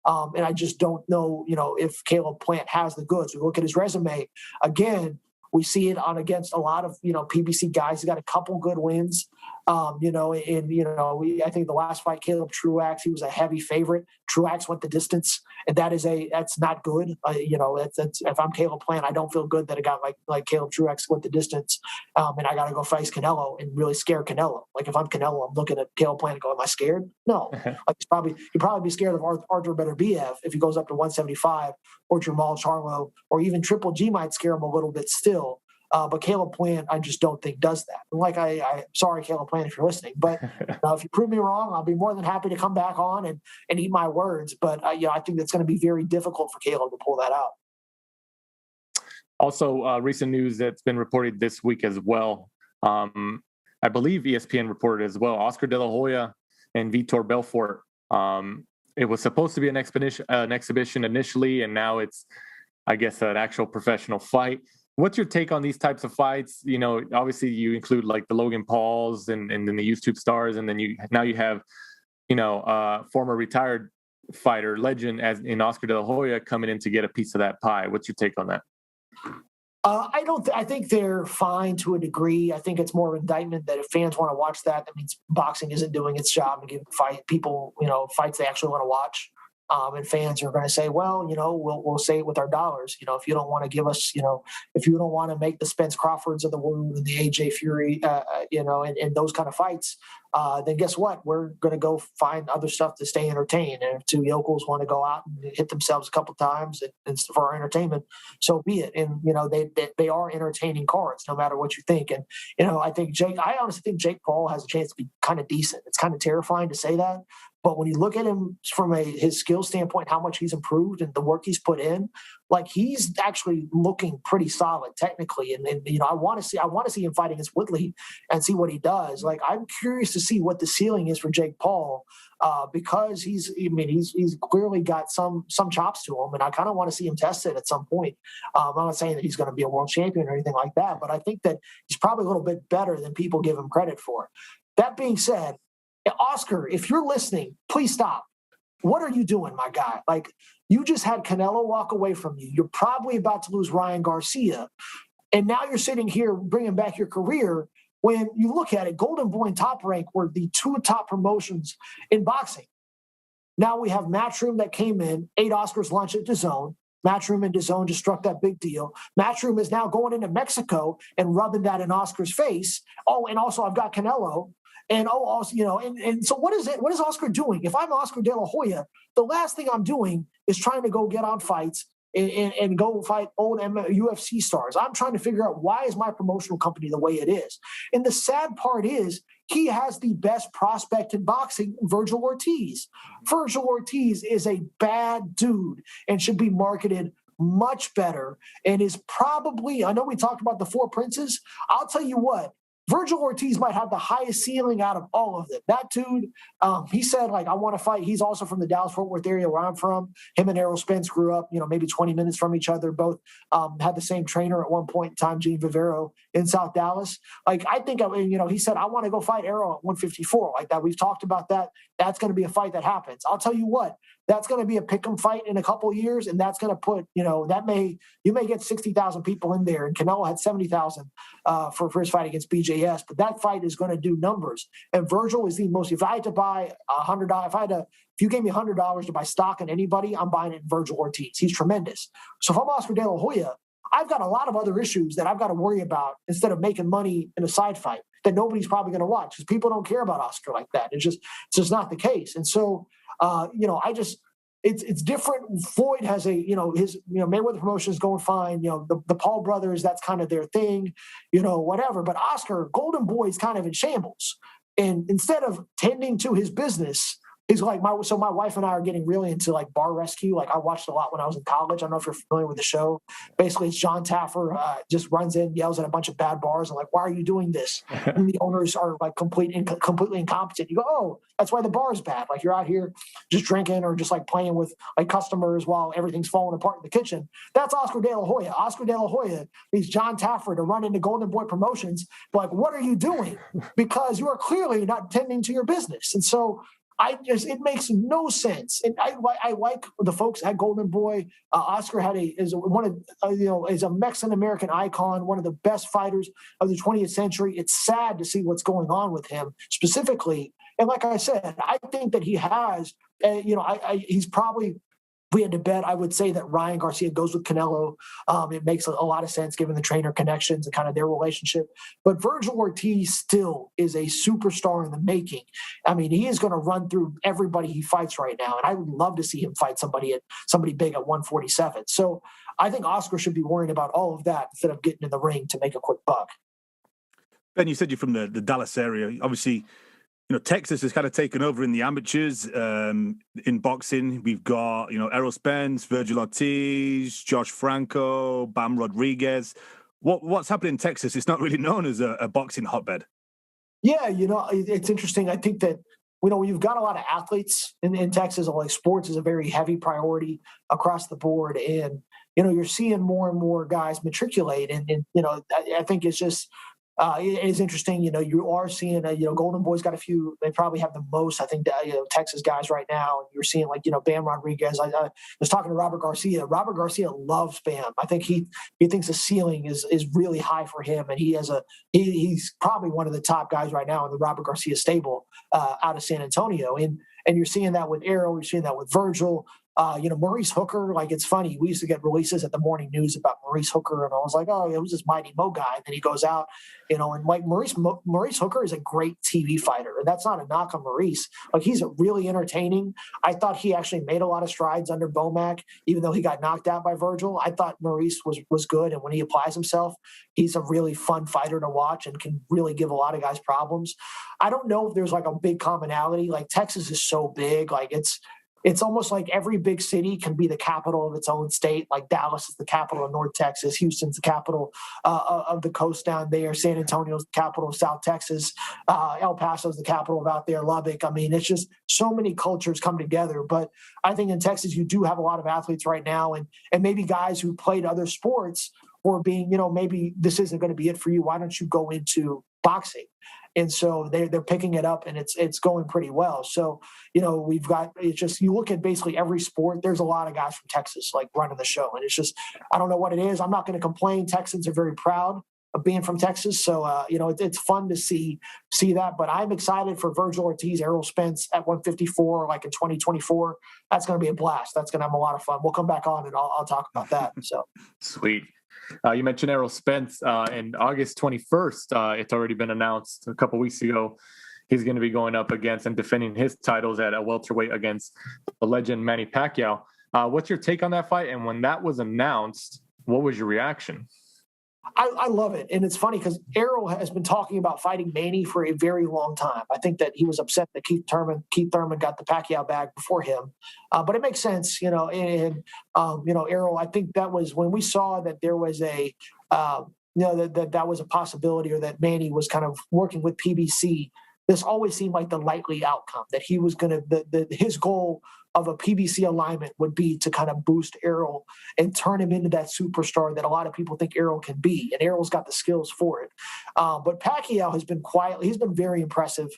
And I just don't know, if Caleb-Plant has the goods. We look at his resume again. We see it against a lot of, PBC guys. He's got a couple good wins. I think the last fight, Caleb Truax, he was a heavy favorite. Truax went the distance, and that's not good. If I'm Caleb-Plant, I don't feel good that a guy like Caleb Truax went the distance, and I got to go face Canelo and really scare Canelo. If I'm Canelo, I'm looking at Caleb-Plant and going, am I scared? No. He'd probably be scared of Arthur Beterbiev if he goes up to 175, or Jamal Charlo, or even Triple G might scare him a little bit still. But Caleb-Plant, I just don't think does that. I'm sorry, Caleb-Plant, if you're listening. But if you prove me wrong, I'll be more than happy to come back on and eat my words. But I think that's going to be very difficult for Caleb to pull that out. Also, recent news that's been reported this week as well. I believe ESPN reported as well. Oscar De La Hoya and Vitor Belfort. It was supposed to be an exhibition initially, and now it's, I guess, an actual professional fight. What's your take on these types of fights? Obviously you include like the Logan Pauls and then the YouTube stars, and then you have, former retired fighter legend as in Oscar De La Hoya coming in to get a piece of that pie. What's your take on that? I think they're fine to a degree. I think it's more of an indictment that if fans want to watch that means boxing isn't doing its job and giving people, fights they actually want to watch. And fans are going to say, well, we'll say it with our dollars. If you don't want to give us, if you don't want to make the Spence Crawfords of the world and the AJ Fury, and those kind of fights, then guess what? We're going to go find other stuff to stay entertained. And if two yokels want to go out and hit themselves a couple times and for our entertainment, so be it. And, they are entertaining cards, no matter what you think. And, I honestly think Jake Paul has a chance to be kind of decent. It's kind of terrifying to say that. But when you look at him from his skill standpoint, how much he's improved and the work he's put in, he's actually looking pretty solid technically. And I want to see him fight against Woodley and see what he does. I'm curious to see what the ceiling is for Jake Paul because he's clearly got some chops to him, and I kind of want to see him tested at some point. I'm not saying that he's going to be a world champion or anything like that, but I think that he's probably a little bit better than people give him credit for. That being said, Oscar, if you're listening, please stop. What are you doing, my guy? You just had Canelo walk away from you. You're probably about to lose Ryan Garcia. And now you're sitting here bringing back your career. When you look at it, Golden Boy and Top Rank were the two top promotions in boxing. Now we have Matchroom that came in, ate Oscar's lunch at DAZN. Matchroom and DAZN just struck that big deal. Matchroom is now going into Mexico and rubbing that in Oscar's face. Oh, and also I've got Canelo. And so what is it? What is Oscar doing? If I'm Oscar De La Hoya, the last thing I'm doing is trying to go get on fights and go fight old UFC stars. I'm trying to figure out, why is my promotional company the way it is? And the sad part is he has the best prospect in boxing, Virgil Ortiz. Virgil Ortiz is a bad dude and should be marketed much better, and is probably, I know we talked about the four princes. I'll tell you what, Virgil Ortiz might have the highest ceiling out of all of them. That dude, he said, like, I want to fight. He's also from the Dallas-Fort Worth area where I'm from. Him and Errol Spence grew up, maybe 20 minutes from each other. Both had the same trainer at one point in time, Gene Vivero, in South Dallas. Like, I think, he said, I want to go fight Errol at 154. Like that, we've talked about that. That's going to be a fight that happens. I'll tell you what, that's going to be a pick'em fight in a couple of years, and that's going to put, you may get 60,000 people in there, and Canelo had 70,000 for his fight against BJS, but that fight is going to do numbers. And Virgil is the most. If I had to buy $100, if you gave me $100 to buy stock in anybody, I'm buying it in Virgil Ortiz. He's tremendous. So if I'm Oscar De La Hoya, I've got a lot of other issues that I've got to worry about instead of making money in a side fight that nobody's probably going to watch because people don't care about Oscar like that. It's just not the case. And so, it's different. Floyd has his Mayweather promotion is going fine. The Paul brothers, that's kind of their thing, whatever. But Oscar, Golden Boy, is kind of in shambles. And instead of tending to his business, he's like, my wife and I are getting really into like Bar Rescue. Like I watched a lot when I was in college. I don't know if you're familiar with the show. Basically, it's John Taffer just runs in, yells at a bunch of bad bars and like, why are you doing this? And the owners are like completely incompetent. You go, oh, that's why the bar is bad. Like you're out here just drinking or just like playing with like customers while everything's falling apart in the kitchen. That's Oscar De La Hoya. Oscar De La Hoya needs John Taffer to run into Golden Boy Promotions. Like, what are you doing? Because you are clearly not tending to your business. And so it makes no sense. And I like the folks at Golden Boy. Oscar is a Mexican American icon, one of the best fighters of the 20th century. It's sad to see what's going on with him specifically. And like I said, I think that he has, he's probably, if we had to bet, I would say that Ryan Garcia goes with Canelo. It makes a lot of sense given the trainer connections and kind of their relationship. But Virgil Ortiz still is a superstar in the making. I mean, he is going to run through everybody he fights right now. And I would love to see him fight somebody big at 147. So I think Oscar should be worrying about all of that instead of getting in the ring to make a quick buck. Ben, you said you're from the Dallas area. Obviously, Texas has kind of taken over in the amateurs in boxing. We've got, Errol Spence, Virgil Ortiz, Josh Franco, Bam Rodriguez. What's happening in Texas? It's not really known as a boxing hotbed. Yeah, it's interesting. I think that, you've got a lot of athletes in Texas. Like sports is a very heavy priority across the board. And, you're seeing more and more guys matriculate. And I think it's just, it is interesting, you are seeing, Golden Boy's got a few, they probably have the most, I think, Texas guys right now. And you're seeing Bam Rodriguez. I was talking to Robert Garcia. Robert Garcia loves Bam. I think he thinks the ceiling is really high for him. And he's probably one of the top guys right now in the Robert Garcia stable out of San Antonio. And you're seeing that with Errol, you're seeing that with Virgil. Maurice Hooker, like it's funny. We used to get releases at the morning news about Maurice Hooker, and I was like, oh, it was this Mighty Mo guy. And then he goes out, and like Maurice Hooker is a great TV fighter, and that's not a knock on Maurice. Like he's really entertaining. I thought he actually made a lot of strides under Bomac, even though he got knocked out by Virgil. I thought Maurice was good, and when he applies himself, he's a really fun fighter to watch and can really give a lot of guys problems. I don't know if there's like a big commonality. Like Texas is so big, like it's almost like every big city can be the capital of its own state. Like Dallas is the capital of North Texas. Houston's the capital of the coast down there. San Antonio's the capital of South Texas. El Paso's the capital of out there. Lubbock. I mean, it's just so many cultures come together. But I think in Texas, you do have a lot of athletes right now and maybe guys who played other sports or being, maybe this isn't going to be it for you. Why don't you go into boxing? And so they're picking it up, and it's going pretty well. So, we've got, it's just, you look at basically every sport, there's a lot of guys from Texas like running the show. And it's just, I don't know what it is. I'm not going to complain. Texans are very proud of being from Texas. So, it's fun to see that. But I'm excited for Virgil Ortiz, Errol Spence at 154, like in 2024. That's going to be a blast. That's going to have a lot of fun. We'll come back on and I'll talk about that. So sweet. You mentioned Errol Spence in August 21st. It's already been announced a couple weeks ago. He's going to be going up against and defending his titles at a welterweight against the legend Manny Pacquiao. What's your take on that fight? And when that was announced, what was your reaction? I love it. And it's funny because Errol has been talking about fighting Manny for a very long time. I think that he was upset that Keith Thurman got the Pacquiao bag before him. But it makes sense, Errol, I think that was when we saw that there was that was a possibility, or that Manny was kind of working with PBC. This always seemed like the likely outcome, that he was going to, his goal of a PBC alignment would be to kind of boost Errol and turn him into that superstar that a lot of people think Errol can be. And Errol's got the skills for it. But Pacquiao has been he's been very impressive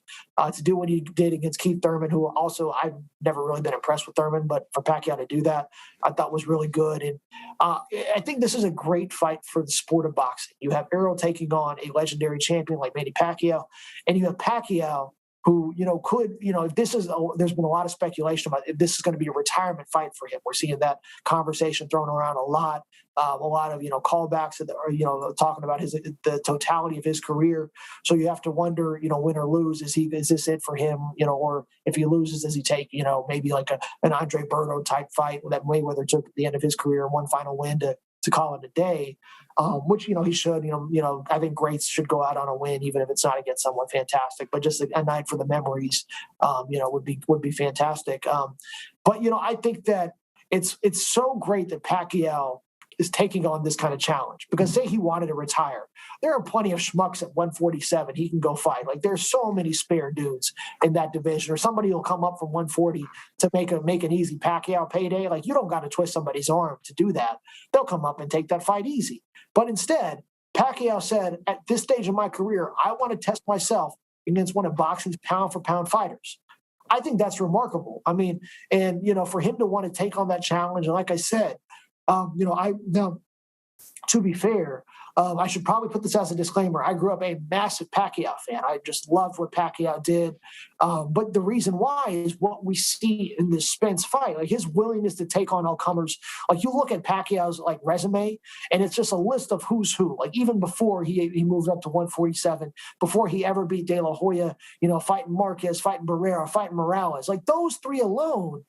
to do what he did against Keith Thurman, who also, I've never really been impressed with Thurman, but for Pacquiao to do that, I thought was really good. And I think this is a great fight for the sport of boxing. You have Errol taking on a legendary champion like Manny Pacquiao, and you have Pacquiao, who, if this is, there's been a lot of speculation about if this is going to be a retirement fight for him. We're seeing that conversation thrown around a lot of, callbacks that are, talking about the totality of his career. So you have to wonder, win or lose, is this it for him? Or if he loses, does he take, maybe like an Andre Berto type fight that Mayweather took at the end of his career, one final win to call it a day, which, he should, I think greats should go out on a win, even if it's not against someone fantastic, but just a night for the memories, would be fantastic. But, I think that it's so great that Pacquiao is taking on this kind of challenge, because say he wanted to retire, there are plenty of schmucks at 147 he can go fight. Like, there's so many spare dudes in that division, or somebody will come up from 140 to make an easy Pacquiao payday. Like, you don't got to twist somebody's arm to do that. They'll come up and take that fight easy. But instead, Pacquiao said, at this stage of my career, I want to test myself against one of boxing's pound for pound fighters. I think that's remarkable. I mean, and, for him to want to take on that challenge, and like I said, to be fair, I should probably put this as a disclaimer. I grew up a massive Pacquiao fan. I just loved what Pacquiao did. But the reason why is what we see in this Spence fight, like his willingness to take on all comers. Like, you look at Pacquiao's resume, and it's just a list of who's who. Like, even before he moved up to 147, before he ever beat De La Hoya, fighting Marquez, fighting Barrera, fighting Morales. Like, those three alone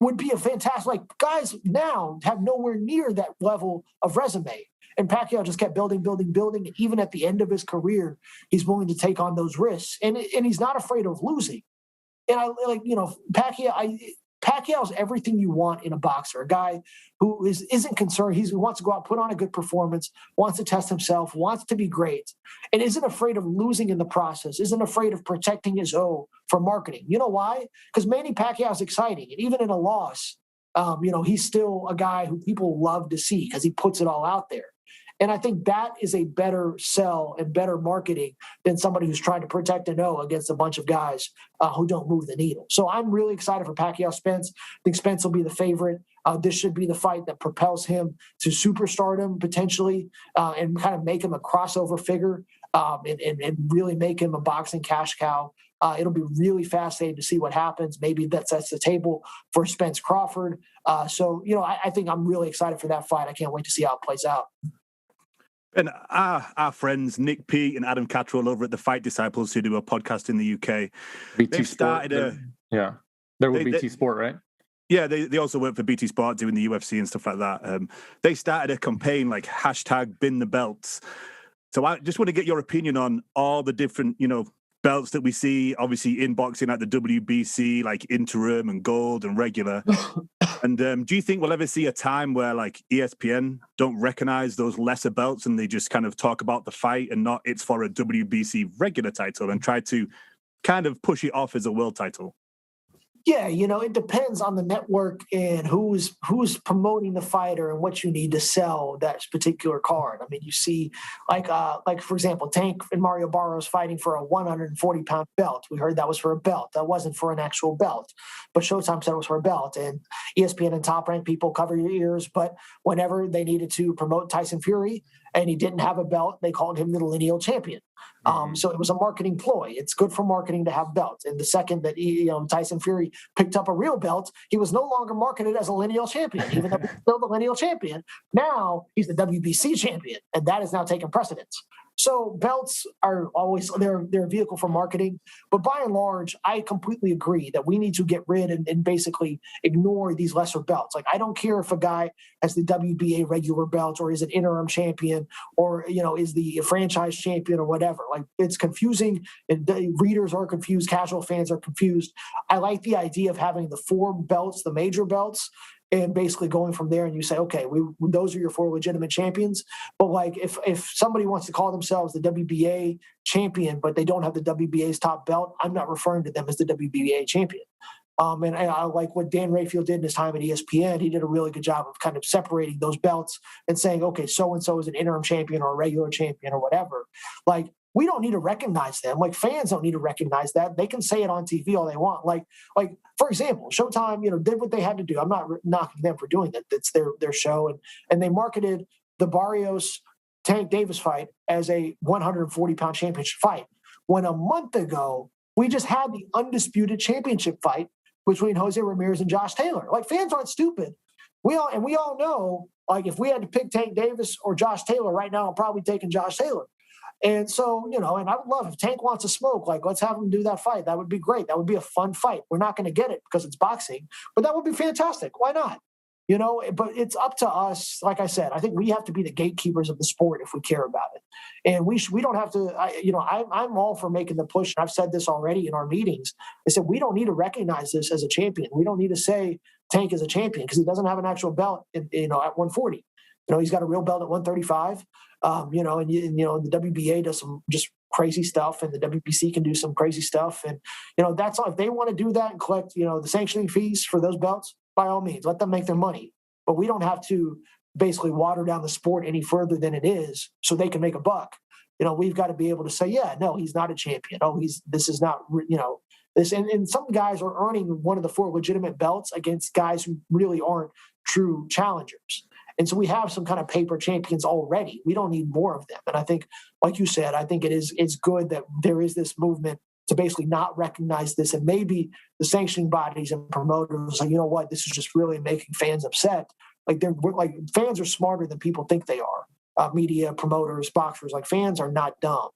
would be a fantastic, guys now have nowhere near that level of resume. And Pacquiao just kept building. And even at the end of his career, he's willing to take on those risks. And he's not afraid of losing. And Pacquiao's everything you want in a boxer, a guy who isn't concerned. He wants to go out, put on a good performance, wants to test himself, wants to be great, and isn't afraid of losing in the process, isn't afraid of protecting his O for marketing. You know why? Because Manny Pacquiao's exciting. And even in a loss, he's still a guy who people love to see because he puts it all out there. And I think that is a better sell and better marketing than somebody who's trying to protect an O against a bunch of guys who don't move the needle. So I'm really excited for Pacquiao Spence. I think Spence will be the favorite. This should be the fight that propels him to superstardom potentially, and kind of make him a crossover figure, and really make him a boxing cash cow. It'll be really fascinating to see what happens. Maybe that sets the table for Spence Crawford. I think I'm really excited for that fight. I can't wait to see how it plays out. And our friends Nick P and Adam Cattrall over at the Fight Disciples, who do a podcast in the UK, BT Sport. They're with BT Sport, right? Yeah, they also work for BT Sport doing the UFC and stuff like that. They started a campaign like #BinTheBelts. So I just want to get your opinion on all the different, belts that we see, obviously in boxing, like the WBC, like interim and gold and regular. And do you think we'll ever see a time where ESPN don't recognize those lesser belts and they just kind of talk about the fight and not it's for a WBC regular title and try to kind of push it off as a world title? Yeah, it depends on the network and who's promoting the fighter and what you need to sell that particular card. I mean, you see, for example, Tank and Mario Barrios fighting for a 140-pound belt. We heard that was for a belt. That wasn't for an actual belt. But Showtime said it was for a belt. And ESPN and Top Rank people cover your ears. But whenever they needed to promote Tyson Fury and he didn't have a belt, they called him the lineal champion. So it was a marketing ploy. It's good for marketing to have belts. And the second that Tyson Fury picked up a real belt, he was no longer marketed as a lineal champion, even though he's still the lineal champion. Now he's the WBC champion, and that is now taking precedence. So belts are always they're a vehicle for marketing, but by and large, I completely agree that we need to get rid and basically ignore these lesser belts. Like I don't care if a guy has the WBA regular belt or is an interim champion or is the franchise champion or whatever. Like it's confusing, and readers are confused, casual fans are confused. I like the idea of having the 4 belts, the major belts, and basically going from there, and you say, okay, those are your 4 legitimate champions. But like, if somebody wants to call themselves the WBA champion, but they don't have the WBA's top belt, I'm not referring to them as the WBA champion. And I like what Dan Rayfield did in his time at ESPN. He did a really good job of kind of separating those belts and saying, okay, so-and-so is an interim champion or a regular champion or whatever. Like, we don't need to recognize them. Like fans don't need to recognize that. They can say it on TV all they want. Like for example, Showtime, did what they had to do. I'm not knocking them for doing that. It's their show, and they marketed the Barrios Tank Davis fight as a 140-pound championship fight. When a month ago we just had the undisputed championship fight between Jose Ramirez and Josh Taylor. Like fans aren't stupid. We all know. Like if we had to pick Tank Davis or Josh Taylor right now, I'm probably taking Josh Taylor. And so, and I would love if Tank wants to smoke, like let's have him do that fight. That would be great. That would be a fun fight. We're not going to get it because it's boxing, but that would be fantastic. Why not? But it's up to us. Like I said, I think we have to be the gatekeepers of the sport if we care about it. And we don't have to, I'm all for making the push. And I've said this already in our meetings. I said, we don't need to recognize this as a champion. We don't need to say Tank is a champion because he doesn't have an actual belt, at 140. He's got a real belt at 135. And the WBA does some just crazy stuff, and the WBC can do some crazy stuff. And, that's all. If they want to do that and collect, the sanctioning fees for those belts, by all means, let them make their money. But we don't have to basically water down the sport any further than it is so they can make a buck. We've got to be able to say, yeah, no, he's not a champion. Oh, this is not, this. And some guys are earning one of the 4 legitimate belts against guys who really aren't true challengers. And so we have some kind of paper champions already. We don't need more of them. And I think, like you said, I think it's good that there is this movement to basically not recognize this. And maybe the sanctioning bodies and promoters like, you know what, this is just really making fans upset. Like fans are smarter than people think they are. Media, promoters, boxers, like fans are not dumb.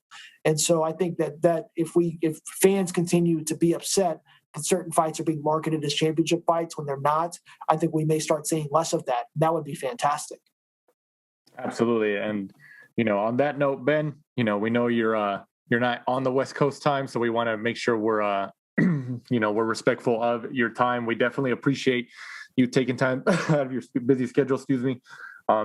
And so I think that if fans continue to be upset that certain fights are being marketed as championship fights when they're not, I think we may start seeing less of that. That would be fantastic. Absolutely. And, on that note, Ben, we know you're not on the West Coast time, so we want to make sure we're, we're respectful of your time. We definitely appreciate you taking time out of your busy schedule,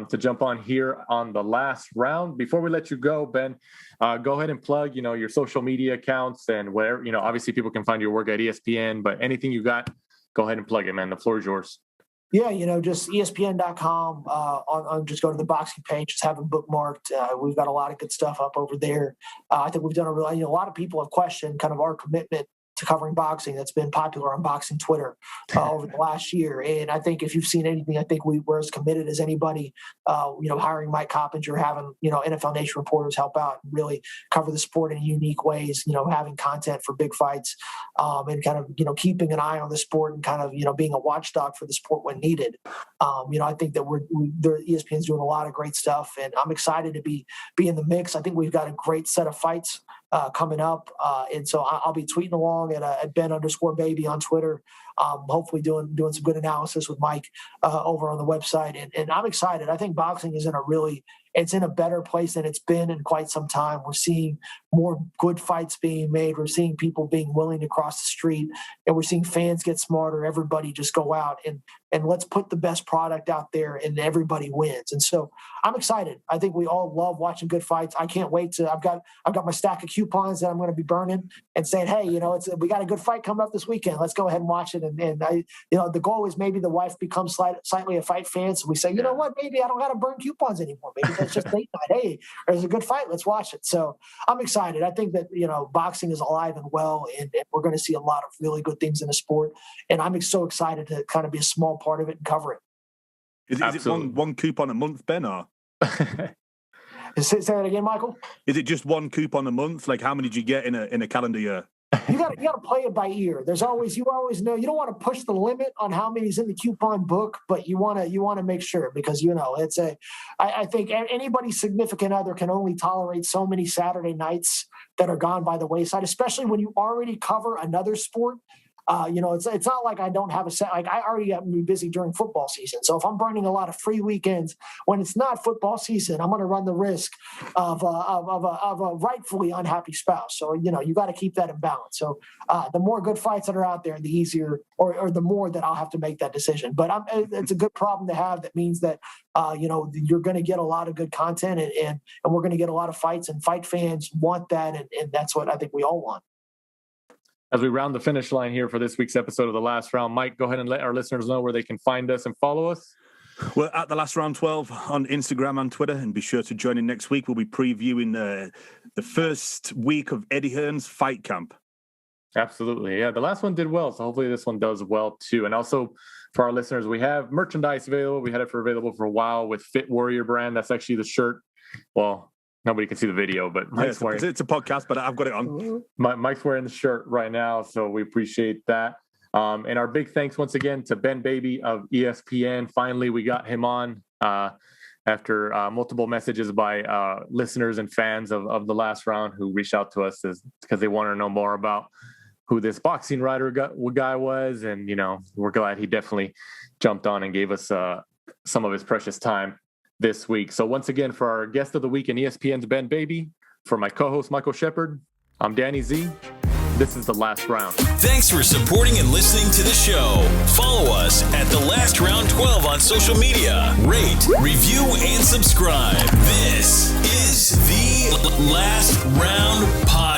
to jump on here on the last round. Before we let you go, Ben, go ahead and plug, your social media accounts and where, obviously people can find your work at ESPN, but anything you got, go ahead and plug it, man. The floor is yours. Yeah, just ESPN.com. On just go to the boxing page, just have it bookmarked. We've got a lot of good stuff up over there. I think we've done a lot of people have questioned kind of our commitment to covering boxing that's been popular on boxing Twitter over the last year. And I think if you've seen anything, I think we were as committed as anybody, hiring Mike Coppinger, having, NFL Nation reporters help out and really cover the sport in unique ways, having content for big fights, and kind of, keeping an eye on the sport and kind of, being a watchdog for the sport when needed. I think that ESPN's doing a lot of great stuff, and I'm excited to be in the mix. I think we've got a great set of fights coming up. And so I'll be tweeting along at Ben_baby on Twitter, hopefully doing some good analysis with Mike over on the website. And I'm excited. I think boxing is it's in a better place than it's been in quite some time. We're seeing more good fights being made. We're seeing people being willing to cross the street, and we're seeing fans get smarter. Everybody just go out and let's put the best product out there, and everybody wins. And so I'm excited. I think we all love watching good fights. I can't wait I've got my stack of coupons that I'm going to be burning and saying, hey, we got a good fight coming up this weekend. Let's go ahead and watch it. And I, the goal is maybe the wife becomes slightly a fight fan. So we say, you know what, maybe I don't got to burn coupons anymore. Maybe that's just date night. Hey, there's a good fight. Let's watch it. So I'm excited. I think that, boxing is alive and well, and we're going to see a lot of really good things in the sport. And I'm so excited to kind of be a small part of it and cover it. Is it one coupon a month, Ben, or? Say that again, Michael? Is it just one coupon a month? Like, how many do you get in a calendar year? you got to play it by ear. You always know, you don't want to push the limit on how many's in the coupon book, but you want to make sure, because, I think anybody's significant other can only tolerate so many Saturday nights that are gone by the wayside, especially when you already cover another sport. It's not like I don't have I already have to be busy during football season. So if I'm burning a lot of free weekends when it's not football season, I'm going to run the risk of a rightfully unhappy spouse. So, you got to keep that in balance. So the more good fights that are out there, the easier, or the more that I'll have to make that decision. But it's a good problem to have. That means that, you're going to get a lot of good content and we're going to get a lot of fights, and fight fans want that. And that's what I think we all want. As we round the finish line here for this week's episode of The Last Round, Mike, go ahead and let our listeners know where they can find us and follow us. We're at The Last Round 12 on Instagram and Twitter, and be sure to join in next week. We'll be previewing the first week of Eddie Hearn's fight camp. Absolutely. Yeah, the last one did well, so hopefully this one does well too. And also for our listeners, we have merchandise available. We had it available for a while with Fit Warrior brand. That's actually the shirt. Well, nobody can see the video, but Mike's wearing... It's a podcast, but I've got it on. Mike's wearing the shirt right now, so we appreciate that. And our big thanks once again to Ben Baby of ESPN. Finally, we got him on after multiple messages by listeners and fans of The Last Round who reached out to us because they want to know more about who this boxing writer guy was. And, we're glad he definitely jumped on and gave us some of his precious time this week. So once again, for our guest of the week and ESPN's Ben Baby, for my co-host Michael Shepard, I'm Danny Z. This is The Last Round. Thanks for supporting and listening to the show. Follow us at The Last Round 12 on social media. Rate, review, and subscribe. This is The Last Round Podcast.